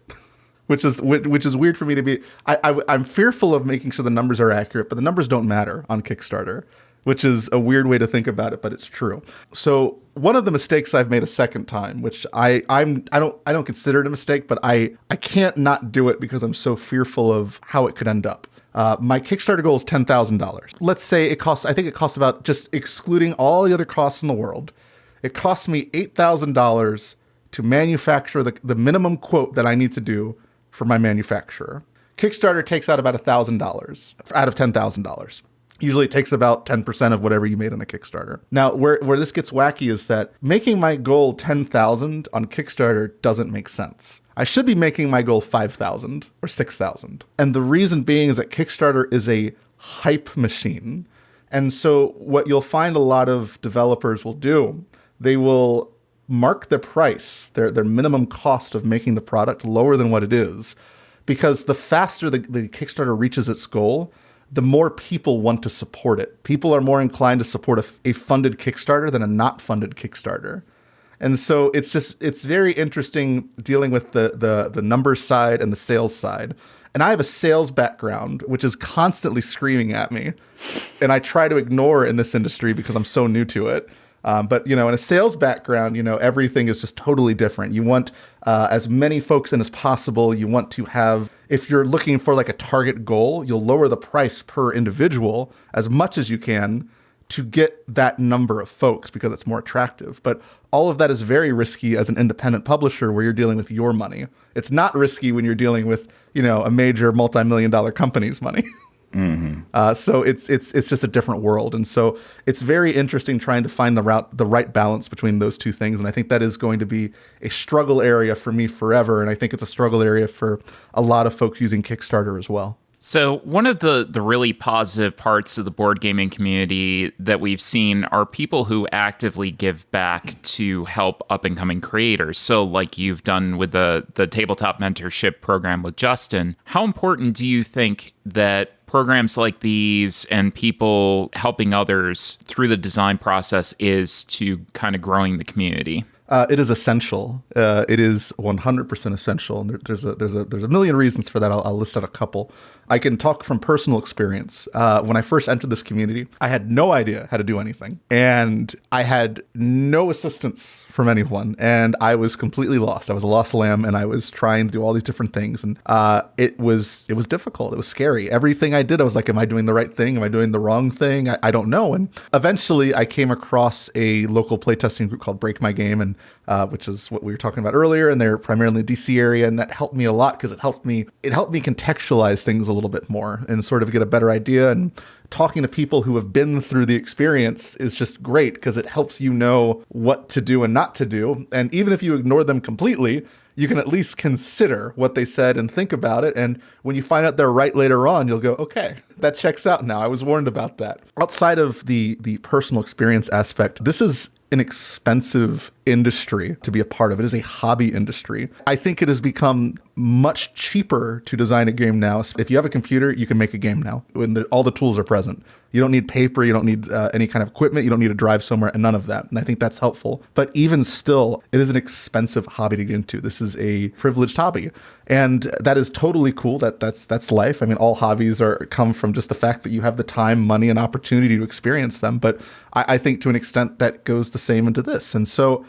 which is weird for me to be. I'm fearful of making sure the numbers are accurate, but the numbers don't matter on Kickstarter, which is a weird way to think about it, but it's true. So one of the mistakes I've made a second time, which I don't consider it a mistake, but I can't not do it because I'm so fearful of how it could end up. My Kickstarter goal is $10,000. Let's say I think it costs about, just excluding all the other costs in the world, it costs me $8,000 to manufacture the minimum quote that I need to do for my manufacturer. Kickstarter takes out about $1,000 out of $10,000. Usually it takes about 10% of whatever you made on a Kickstarter. Now, where this gets wacky is that making my goal $10,000 on Kickstarter doesn't make sense. I should be making my goal $5,000 or $6,000. And the reason being is that Kickstarter is a hype machine. And so what you'll find a lot of developers will do, they will mark the price, their minimum cost of making the product lower than what it is, because the faster the Kickstarter reaches its goal, the more people want to support it. People are more inclined to support a funded Kickstarter than a not funded Kickstarter. And so it's very interesting dealing with the numbers side and the sales side. And I have a sales background, which is constantly screaming at me. And I try to ignore in this industry because I'm so new to it. But, in a sales background, everything is just totally different. You want as many folks in as possible. You want to have, if you're looking for like a target goal, you'll lower the price per individual as much as you can to get that number of folks because it's more attractive. But all of that is very risky as an independent publisher where you're dealing with your money. It's not risky when you're dealing with, a major multi-million-dollar company's money. So it's just a different world, and so it's very interesting trying to find the right balance between those two things. And I think that is going to be a struggle area for me forever, and I think it's a struggle area for a lot of folks using Kickstarter as well. So one of the really positive parts of the board gaming community that we've seen are people who actively give back to help up and coming creators. So like you've done with the tabletop mentorship program with Justin. How important do you think that programs like these and people helping others through the design process is to kind of growing the community? It is essential. It is 100% essential. And there's a million reasons for that. I'll list out a couple. I can talk from personal experience. When I first entered this community, I had no idea how to do anything. And I had no assistance from anyone. And I was completely lost. I was a lost lamb, and I was trying to do all these different things. And it was difficult. It was scary. Everything I did, I was like, am I doing the right thing? Am I doing the wrong thing? I don't know. And eventually I came across a local playtesting group called Break My Game, and which is what we were talking about earlier, and they're primarily in the DC area, and that helped me a lot because it helped me contextualize things a little bit more and sort of get a better idea. And talking to people who have been through the experience is just great because it helps you know what to do and not to do. And even if you ignore them completely, you can at least consider what they said and think about it. And when you find out they're right later on, you'll go, okay, that checks out now. I was warned about that. Outside of the personal experience aspect, this is an expensive industry to be a part of. It is a hobby industry. I think it has become much cheaper to design a game now. If you have a computer, you can make a game now when all the tools are present. You don't need paper, you don't need any kind of equipment, you don't need to drive somewhere, and none of that. And I think that's helpful. But even still, it is an expensive hobby to get into. This is a privileged hobby. And that is totally cool. That's life. I mean, all hobbies come from just the fact that you have the time, money, and opportunity to experience them. But I think to an extent that goes the same into this. And so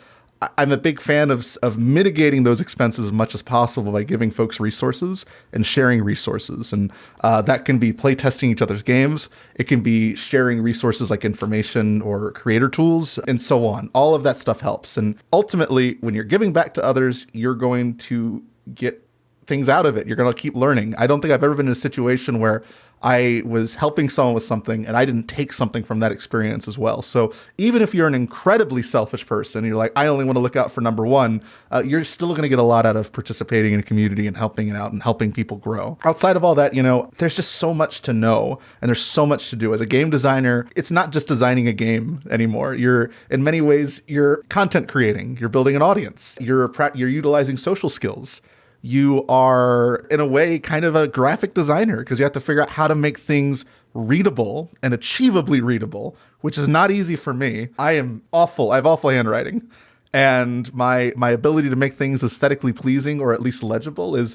I'm a big fan of mitigating those expenses as much as possible by giving folks resources and sharing resources. And that can be play testing each other's games. It can be sharing resources like information or creator tools and so on. All of that stuff helps. And ultimately, when you're giving back to others, you're going to get things out of it. You're going to keep learning. I don't think I've ever been in a situation where I was helping someone with something and I didn't take something from that experience as well. So even if you're an incredibly selfish person, you're like, I only want to look out for number one, you're still going to get a lot out of participating in a community and helping it out and helping people grow. Outside of all that, there's just so much to know and there's so much to do. As a game designer, it's not just designing a game anymore. In many ways, you're content creating, you're building an audience, you're utilizing social skills. You are, in a way, kind of a graphic designer because you have to figure out how to make things readable and achievably readable, which is not easy for me. I have awful handwriting. And my ability to make things aesthetically pleasing or at least legible is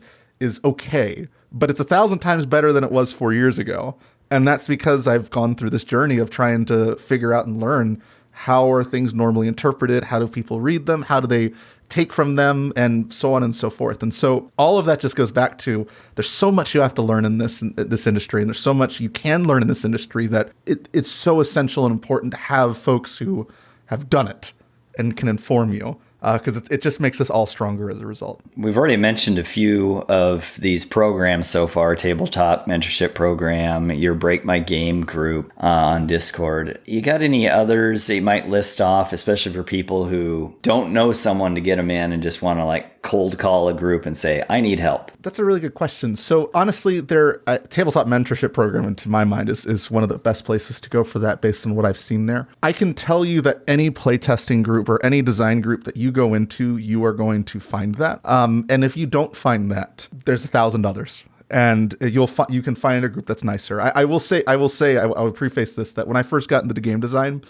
okay. But it's 1,000 times better than it was 4 years ago. And that's because I've gone through this journey of trying to figure out and learn how are things normally interpreted, how do people read them, how do they take from them, and so on and so forth. And so all of that just goes back to there's so much you have to learn in this industry, and there's so much you can learn in this industry that it's so essential and important to have folks who have done it and can inform you. Because it just makes us all stronger as a result. We've already mentioned a few of these programs so far, Tabletop Mentorship Program, your Break My Game group on Discord. You got any others that you might list off, especially for people who don't know someone to get them in and just want to cold call a group and say, I need help? That's a really good question. So honestly, Tabletop Mentorship Program, to my mind, is one of the best places to go for that based on what I've seen there. I can tell you that any playtesting group or any design group that you go into, you are going to find that. And if you don't find that, there's 1,000 others. And you can find a group that's nicer. I would preface this that when I first got into game design,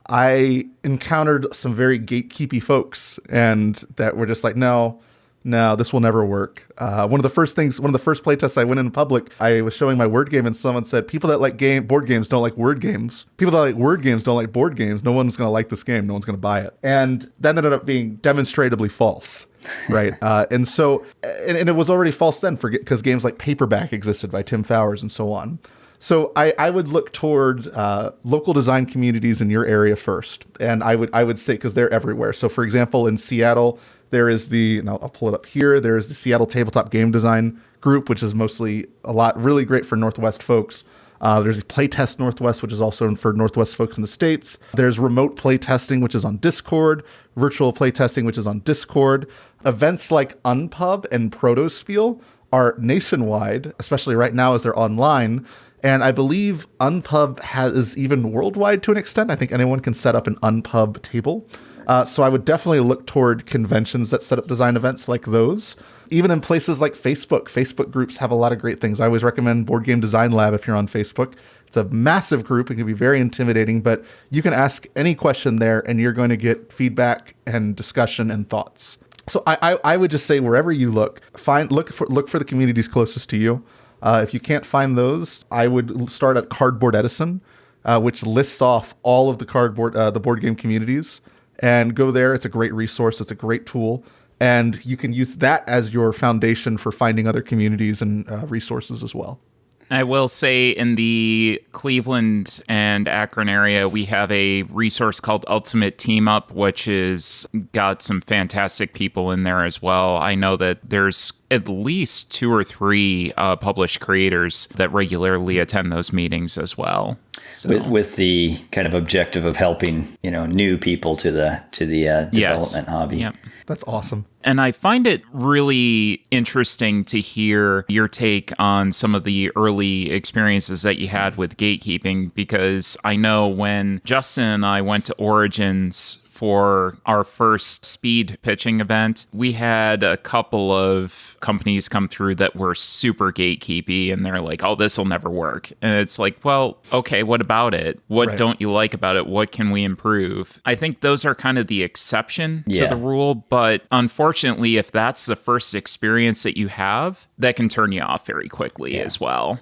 I encountered some very gatekeepy folks, and that were just like, no, this will never work. One of the first playtests I went in public, I was showing my word game, and someone said, people that like board games don't like word games. People that like word games don't like board games. No one's going to like this game. No one's going to buy it. And that ended up being demonstrably false. Right. And it was already false then because games like Paperback existed by Tim Fowers and so on. So I would look toward local design communities in your area first. And I would say, because they're everywhere. So for example, in Seattle, there is and I'll pull it up here. There is the Seattle Tabletop Game Design Group, which is mostly really great for Northwest folks. There's Playtest Northwest, which is also for Northwest folks in the States. There's remote playtesting, which is on Discord. Virtual playtesting, which is on Discord. Events like Unpub and Protospiel are nationwide, especially right now as they're online. And I believe Unpub is even worldwide to an extent. I think anyone can set up an Unpub table. So I would definitely look toward conventions that set up design events like those. Even in places like Facebook groups have a lot of great things. I always recommend Board Game Design Lab if you're on Facebook. It's a massive group. It can be very intimidating, but you can ask any question there and you're going to get feedback and discussion and thoughts. So I would just say wherever you look for the communities closest to you. If you can't find those, I would start at Cardboard Edison, which lists off all of the board game communities, and go there. It's a great resource. It's a great tool. And you can use that as your foundation for finding other communities and resources as well. I will say in the Cleveland and Akron area, we have a resource called Ultimate Team Up, which is got some fantastic people in there as well. I know that there's at least 2 or 3 published creators that regularly attend those meetings as well. So. With the kind of objective of helping, new people to the development hobby. Yep. That's awesome. And I find it really interesting to hear your take on some of the early experiences that you had with gatekeeping, because I know when Justin and I went to Origins for our first speed pitching event, we had a couple of companies come through that were super gatekeepy, and they're like, oh, this will never work. And it's like, well, okay, what about it? What don't you like about it? What can we improve? I think those are kind of the exception to the rule, but unfortunately, if that's the first experience that you have, that can turn you off very quickly as well.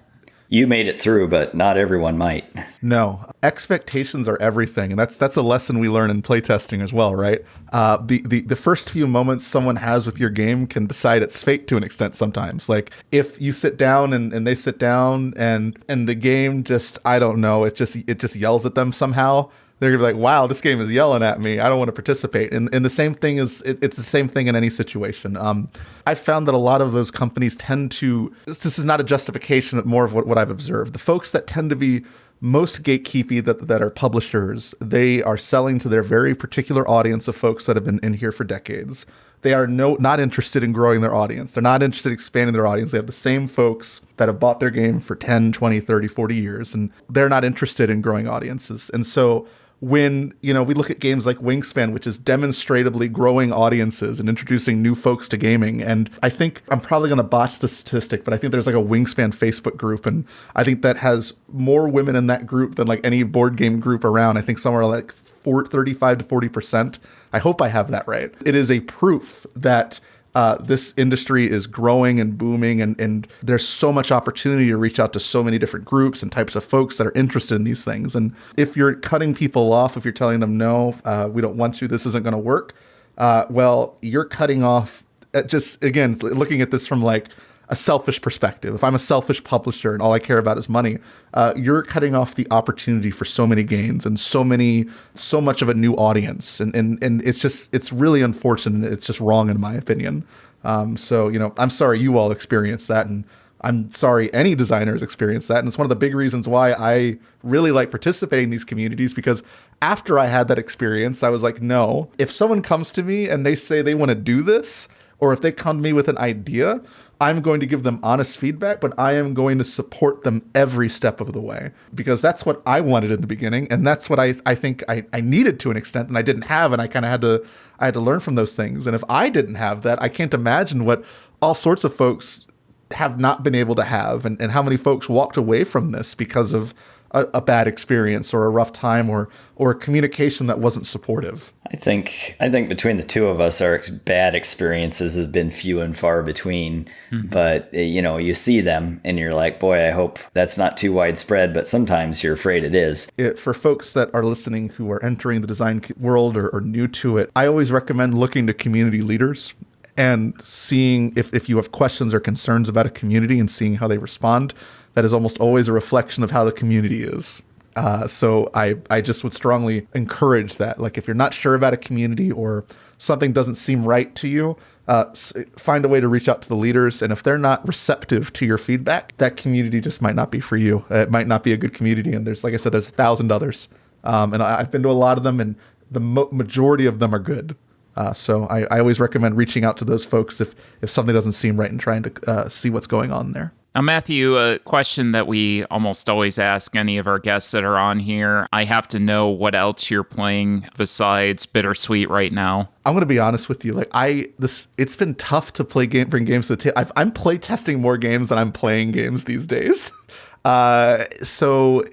You made it through, but not everyone might. No, expectations are everything, and that's a lesson we learn in playtesting as well, right? The first few moments someone has with your game can decide its fate to an extent sometimes. Like if you sit down and they sit down and the game just, I don't know, it just yells at them somehow. They're gonna be like, wow, this game is yelling at me. I don't want to participate. And the same thing is, it's the same thing in any situation. I found that a lot of those companies tend to, this is not a justification, but more of what I've observed. The folks that tend to be most gatekeepy that are publishers, they are selling to their very particular audience of folks that have been in here for decades. They are not interested in growing their audience. They're not interested in expanding their audience. They have the same folks that have bought their game for 10, 20, 30, 40 years, and they're not interested in growing audiences. And so when, we look at games like Wingspan, which is demonstratively growing audiences and introducing new folks to gaming. And I think I'm probably going to botch the statistic, but I think there's like a Wingspan Facebook group. And I think that has more women in that group than like any board game group around. I think somewhere like 35 to 40%. I hope I have that right. It is a proof that this industry is growing and booming, and there's so much opportunity to reach out to so many different groups and types of folks that are interested in these things. And if you're cutting people off, if you're telling them, no, we don't want you, this isn't going to work, well, you're cutting off, just, again, looking at this from like a selfish perspective. If I'm a selfish publisher and all I care about is money, you're cutting off the opportunity for so many gains and so much of a new audience. And it's really unfortunate. It's just wrong in my opinion. So, I'm sorry you all experienced that, and I'm sorry any designers experience that. And it's one of the big reasons why I really like participating in these communities, because after I had that experience, I was like, no, if someone comes to me and they say they want to do this, or if they come to me with an idea, I'm going to give them honest feedback, but I am going to support them every step of the way, because that's what I wanted in the beginning. And that's what I think I needed to an extent, and I didn't have, and I had to learn from those things. And if I didn't have that, I can't imagine what all sorts of folks have not been able to have, and how many folks walked away from this because of a bad experience or a rough time or communication that wasn't supportive. I think between the two of us, our bad experiences have been few and far between. Mm-hmm. But you see them and you're like, boy, I hope that's not too widespread. But sometimes you're afraid it is. For folks that are listening who are entering the design world or new to it, I always recommend looking to community leaders and seeing if you have questions or concerns about a community and seeing how they respond. That is almost always a reflection of how the community is. So I just would strongly encourage that. Like if you're not sure about a community or something doesn't seem right to you, find a way to reach out to the leaders. And if they're not receptive to your feedback, that community just might not be for you. It might not be a good community. And there's, like I said, there's 1,000 others. And I've been to a lot of them, and the majority of them are good. So I always recommend reaching out to those folks if something doesn't seem right and trying to see what's going on there. Now, Matthew, a question that we almost always ask any of our guests that are on here. I have to know what else you're playing besides Bittersweet right now. I'm going to be honest with you. It's been tough to bring games to the table. I'm play testing more games than I'm playing games these days. So,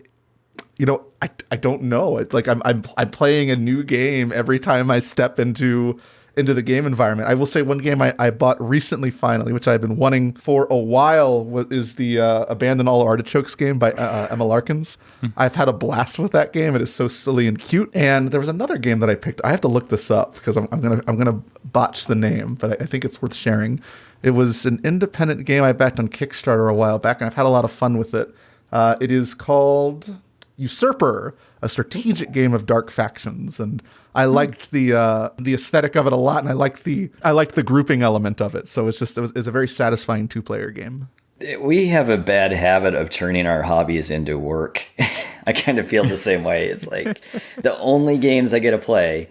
I don't know. I'm playing a new game every time I step into the game environment. I will say one game I bought recently, finally, which I've been wanting for a while, is the Abandon All Artichokes game by Emma Larkins. I've had a blast with that game. It is so silly and cute. And there was another game that I picked. I have to look this up because I'm gonna botch the name, but I think it's worth sharing. It was an independent game I backed on Kickstarter a while back, and I've had a lot of fun with it. It is called Usurper, a strategic game of dark factions, and I liked the aesthetic of it a lot, and I liked the grouping element of it. So it's a very satisfying 2-player game. We have a bad habit of turning our hobbies into work. I kind of feel the same way. It's like the only games I get to play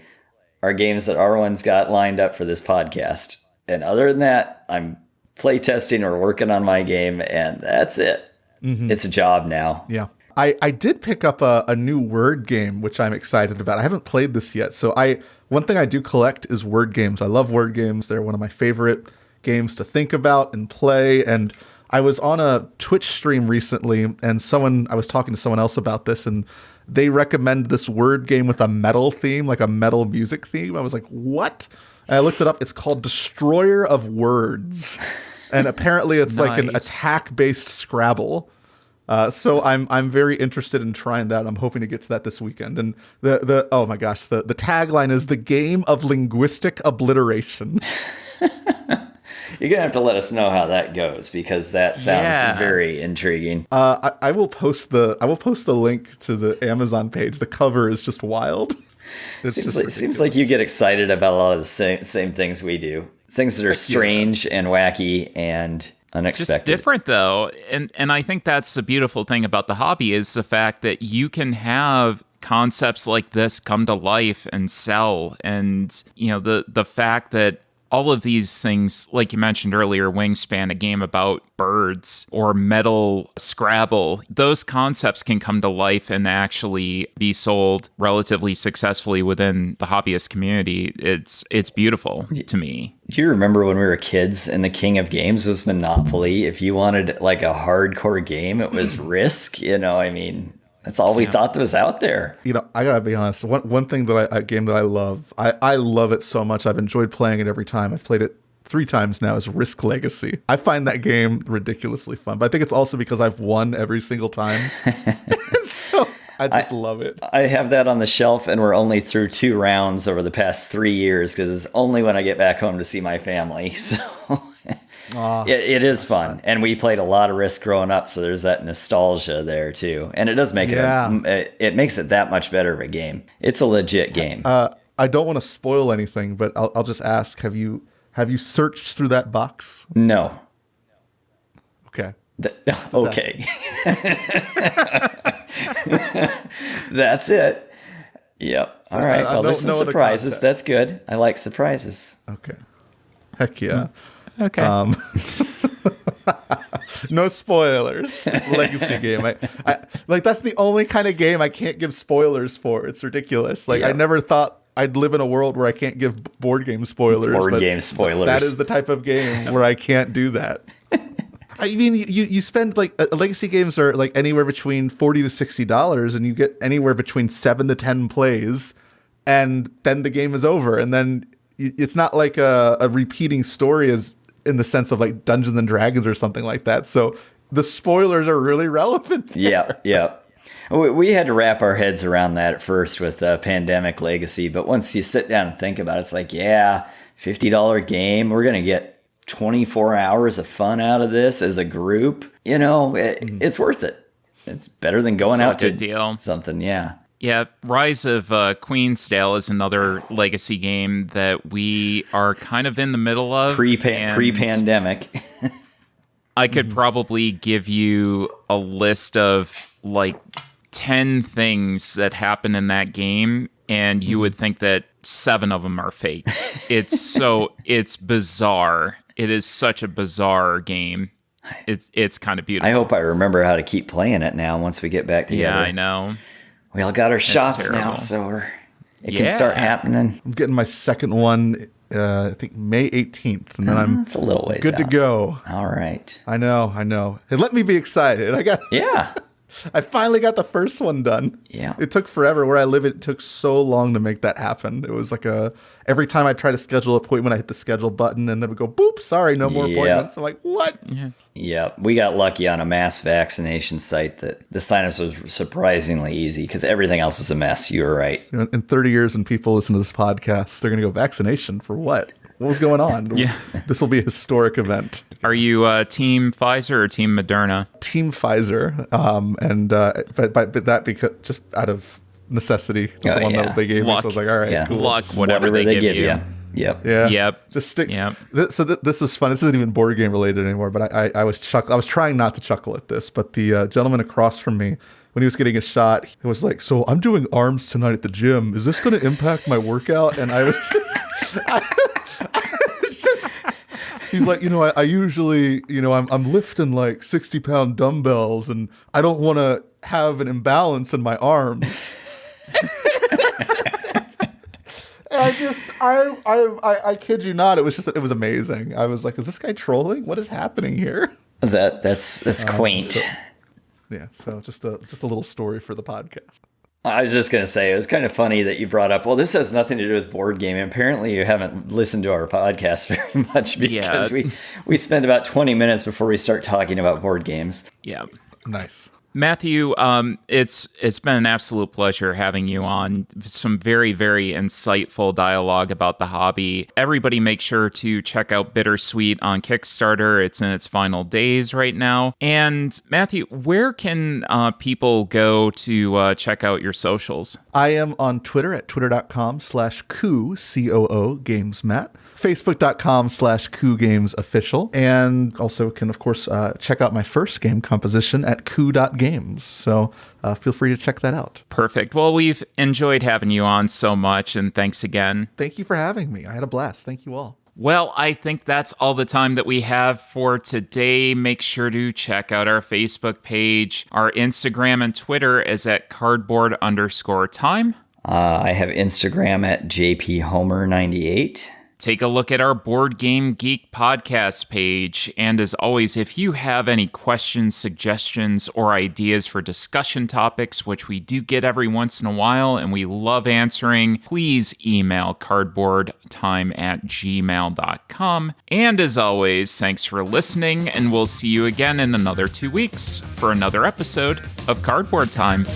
are games that Arwen's got lined up for this podcast, and other than that, I'm play testing or working on my game, and that's it. Mm-hmm. It's a job now. Yeah. I did pick up a new word game, which I'm excited about. I haven't played this yet. So one thing I do collect is word games. I love word games. They're one of my favorite games to think about and play. And I was on a Twitch stream recently, and I was talking to someone else about this, and they recommend this word game with a metal theme, like a metal music theme. I was like, what? And I looked it up. It's called Destroyer of Words. And apparently it's like an attack-based Scrabble. So I'm very interested in trying that. I'm hoping to get to that this weekend. And the oh my gosh, the tagline is the game of linguistic obliteration. You're gonna have to let us know how that goes, because that sounds very intriguing. I will post the link to the Amazon page. The cover is just wild. Seems like you get excited about a lot of the same things we do. Things that are strange and wacky and unexpected. Just different, though. And I think that's the beautiful thing about the hobby, is the fact that you can have concepts like this come to life and sell. And, the fact that all of these things, like you mentioned earlier, Wingspan, a game about birds, or Metal Scrabble, those concepts can come to life and actually be sold relatively successfully within the hobbyist community. It's beautiful to me. Do you remember when we were kids and the king of games was Monopoly? If you wanted like a hardcore game, it was Risk. That's all we thought that was out there. I gotta be honest. One thing a game that I love, I love it so much. I've enjoyed playing it every time. I've played it 3 times now, is Risk Legacy. I find that game ridiculously fun, but I think it's also because I've won every single time. So I just love it. I have that on the shelf, and we're only through 2 rounds over the past 3 years, because it's only when I get back home to see my family. So it is fun, and we played a lot of Risk growing up, so there's that nostalgia there too, and it does make it makes it that much better of a game. It's a legit game. I don't want to spoil anything, but I'll just ask: Have you searched through that box? No. Okay. Okay. That's it. Yep. All right. Well, there's some surprises. That's good. I like surprises. Okay. Heck yeah. Okay. No spoilers. Legacy game. I that's the only kind of game I can't give spoilers for. It's ridiculous. I never thought I'd live in a world where I can't give board game spoilers. That is the type of game where I can't do that. I mean, you spend legacy games are like anywhere between $40 to $60, and you get anywhere between 7 to 10 plays, and then the game is over. And then it's not like a repeating story as in the sense of like Dungeons and Dragons or something like that. So the spoilers are really relevant there. Yeah. We had to wrap our heads around that at first with Pandemic Legacy, but once you sit down and think about it, it's like, $50 game, we're going to get 24 hours of fun out of this as a group. It's worth it. It's better than going out to deal. Something. Yeah. Yeah, Rise of Queensdale is another legacy game that we are kind of in the middle of. Pre-pandemic. I could probably give you a list of like 10 things that happen in that game, and you would think that 7 of them are fake. It's bizarre. It is such a bizarre game. It's kind of beautiful. I hope I remember how to keep playing it now once we get back together. Yeah, I know. We all got our shots terrible. now, so it can start happening. I'm getting my second one, I think May 18th, and then I'm It's a little ways good to out. go. All right. I know. Hey, let me be excited. Yeah. I finally got the first one done. Yeah. It took forever. Where I live, it took so long to make that happen. It was like every time I try to schedule an appointment, I hit the schedule button and then it would go, boop, sorry, no more appointments. I'm like, what? Yeah. We got lucky on a mass vaccination site that the signups was surprisingly easy because everything else was a mess. You were right. You know, in 30 years, when people listen to this podcast, they're going to go, vaccination for what? What was going on? Yeah. This will be a historic event. Are you Team Pfizer or Team Moderna? Team Pfizer, but that because just out of necessity, it's the one that they gave me. So I was like, all right, Yeah. cool. Luck, whatever they give you. Yep. Yeah. Yep. Just stick. Yep. So this is fun. This isn't even board game related anymore. But I was trying not to chuckle at this. But the gentleman across from me, when he was getting a shot, he was like, "So I'm doing arms tonight at the gym. Is this going to impact my workout?" And I was just, he's like, I usually, I'm lifting like 60-pound dumbbells, and I don't want to have an imbalance in my arms. I kid you not. It was amazing. I was like, is this guy trolling? What is happening here? That's quaint. So just a little story for the podcast. I was just going to say, it was kind of funny that you brought up, well, this has nothing to do with board gaming. Apparently you haven't listened to our podcast very much because we spend about 20 minutes before we start talking about board games. Yeah. Nice. Matthew, it's been an absolute pleasure having you on. Some very, very insightful dialogue about the hobby. Everybody make sure to check out Bittersweet on Kickstarter. It's in its final days right now. And Matthew, where can people go to check out your socials? I am on Twitter at twitter.com/Coo, COO, GamesMatt, facebook.com/CooGamesOfficial, and also can, of course, check out my first game composition at Coo.games. So feel free to check that out. Perfect. Well, we've enjoyed having you on so much, and thanks again. Thank you for having me. I had a blast. Thank you all. Well, I think that's all the time that we have for today. Make sure to check out our Facebook page. Our Instagram and Twitter is at cardboard_time. I have Instagram at JPHomer98. Take a look at our Board Game Geek podcast page. And as always, if you have any questions, suggestions, or ideas for discussion topics, which we do get every once in a while and we love answering, please email cardboardtime@gmail.com. And as always, thanks for listening, and we'll see you again in another 2 weeks for another episode of Cardboard Time.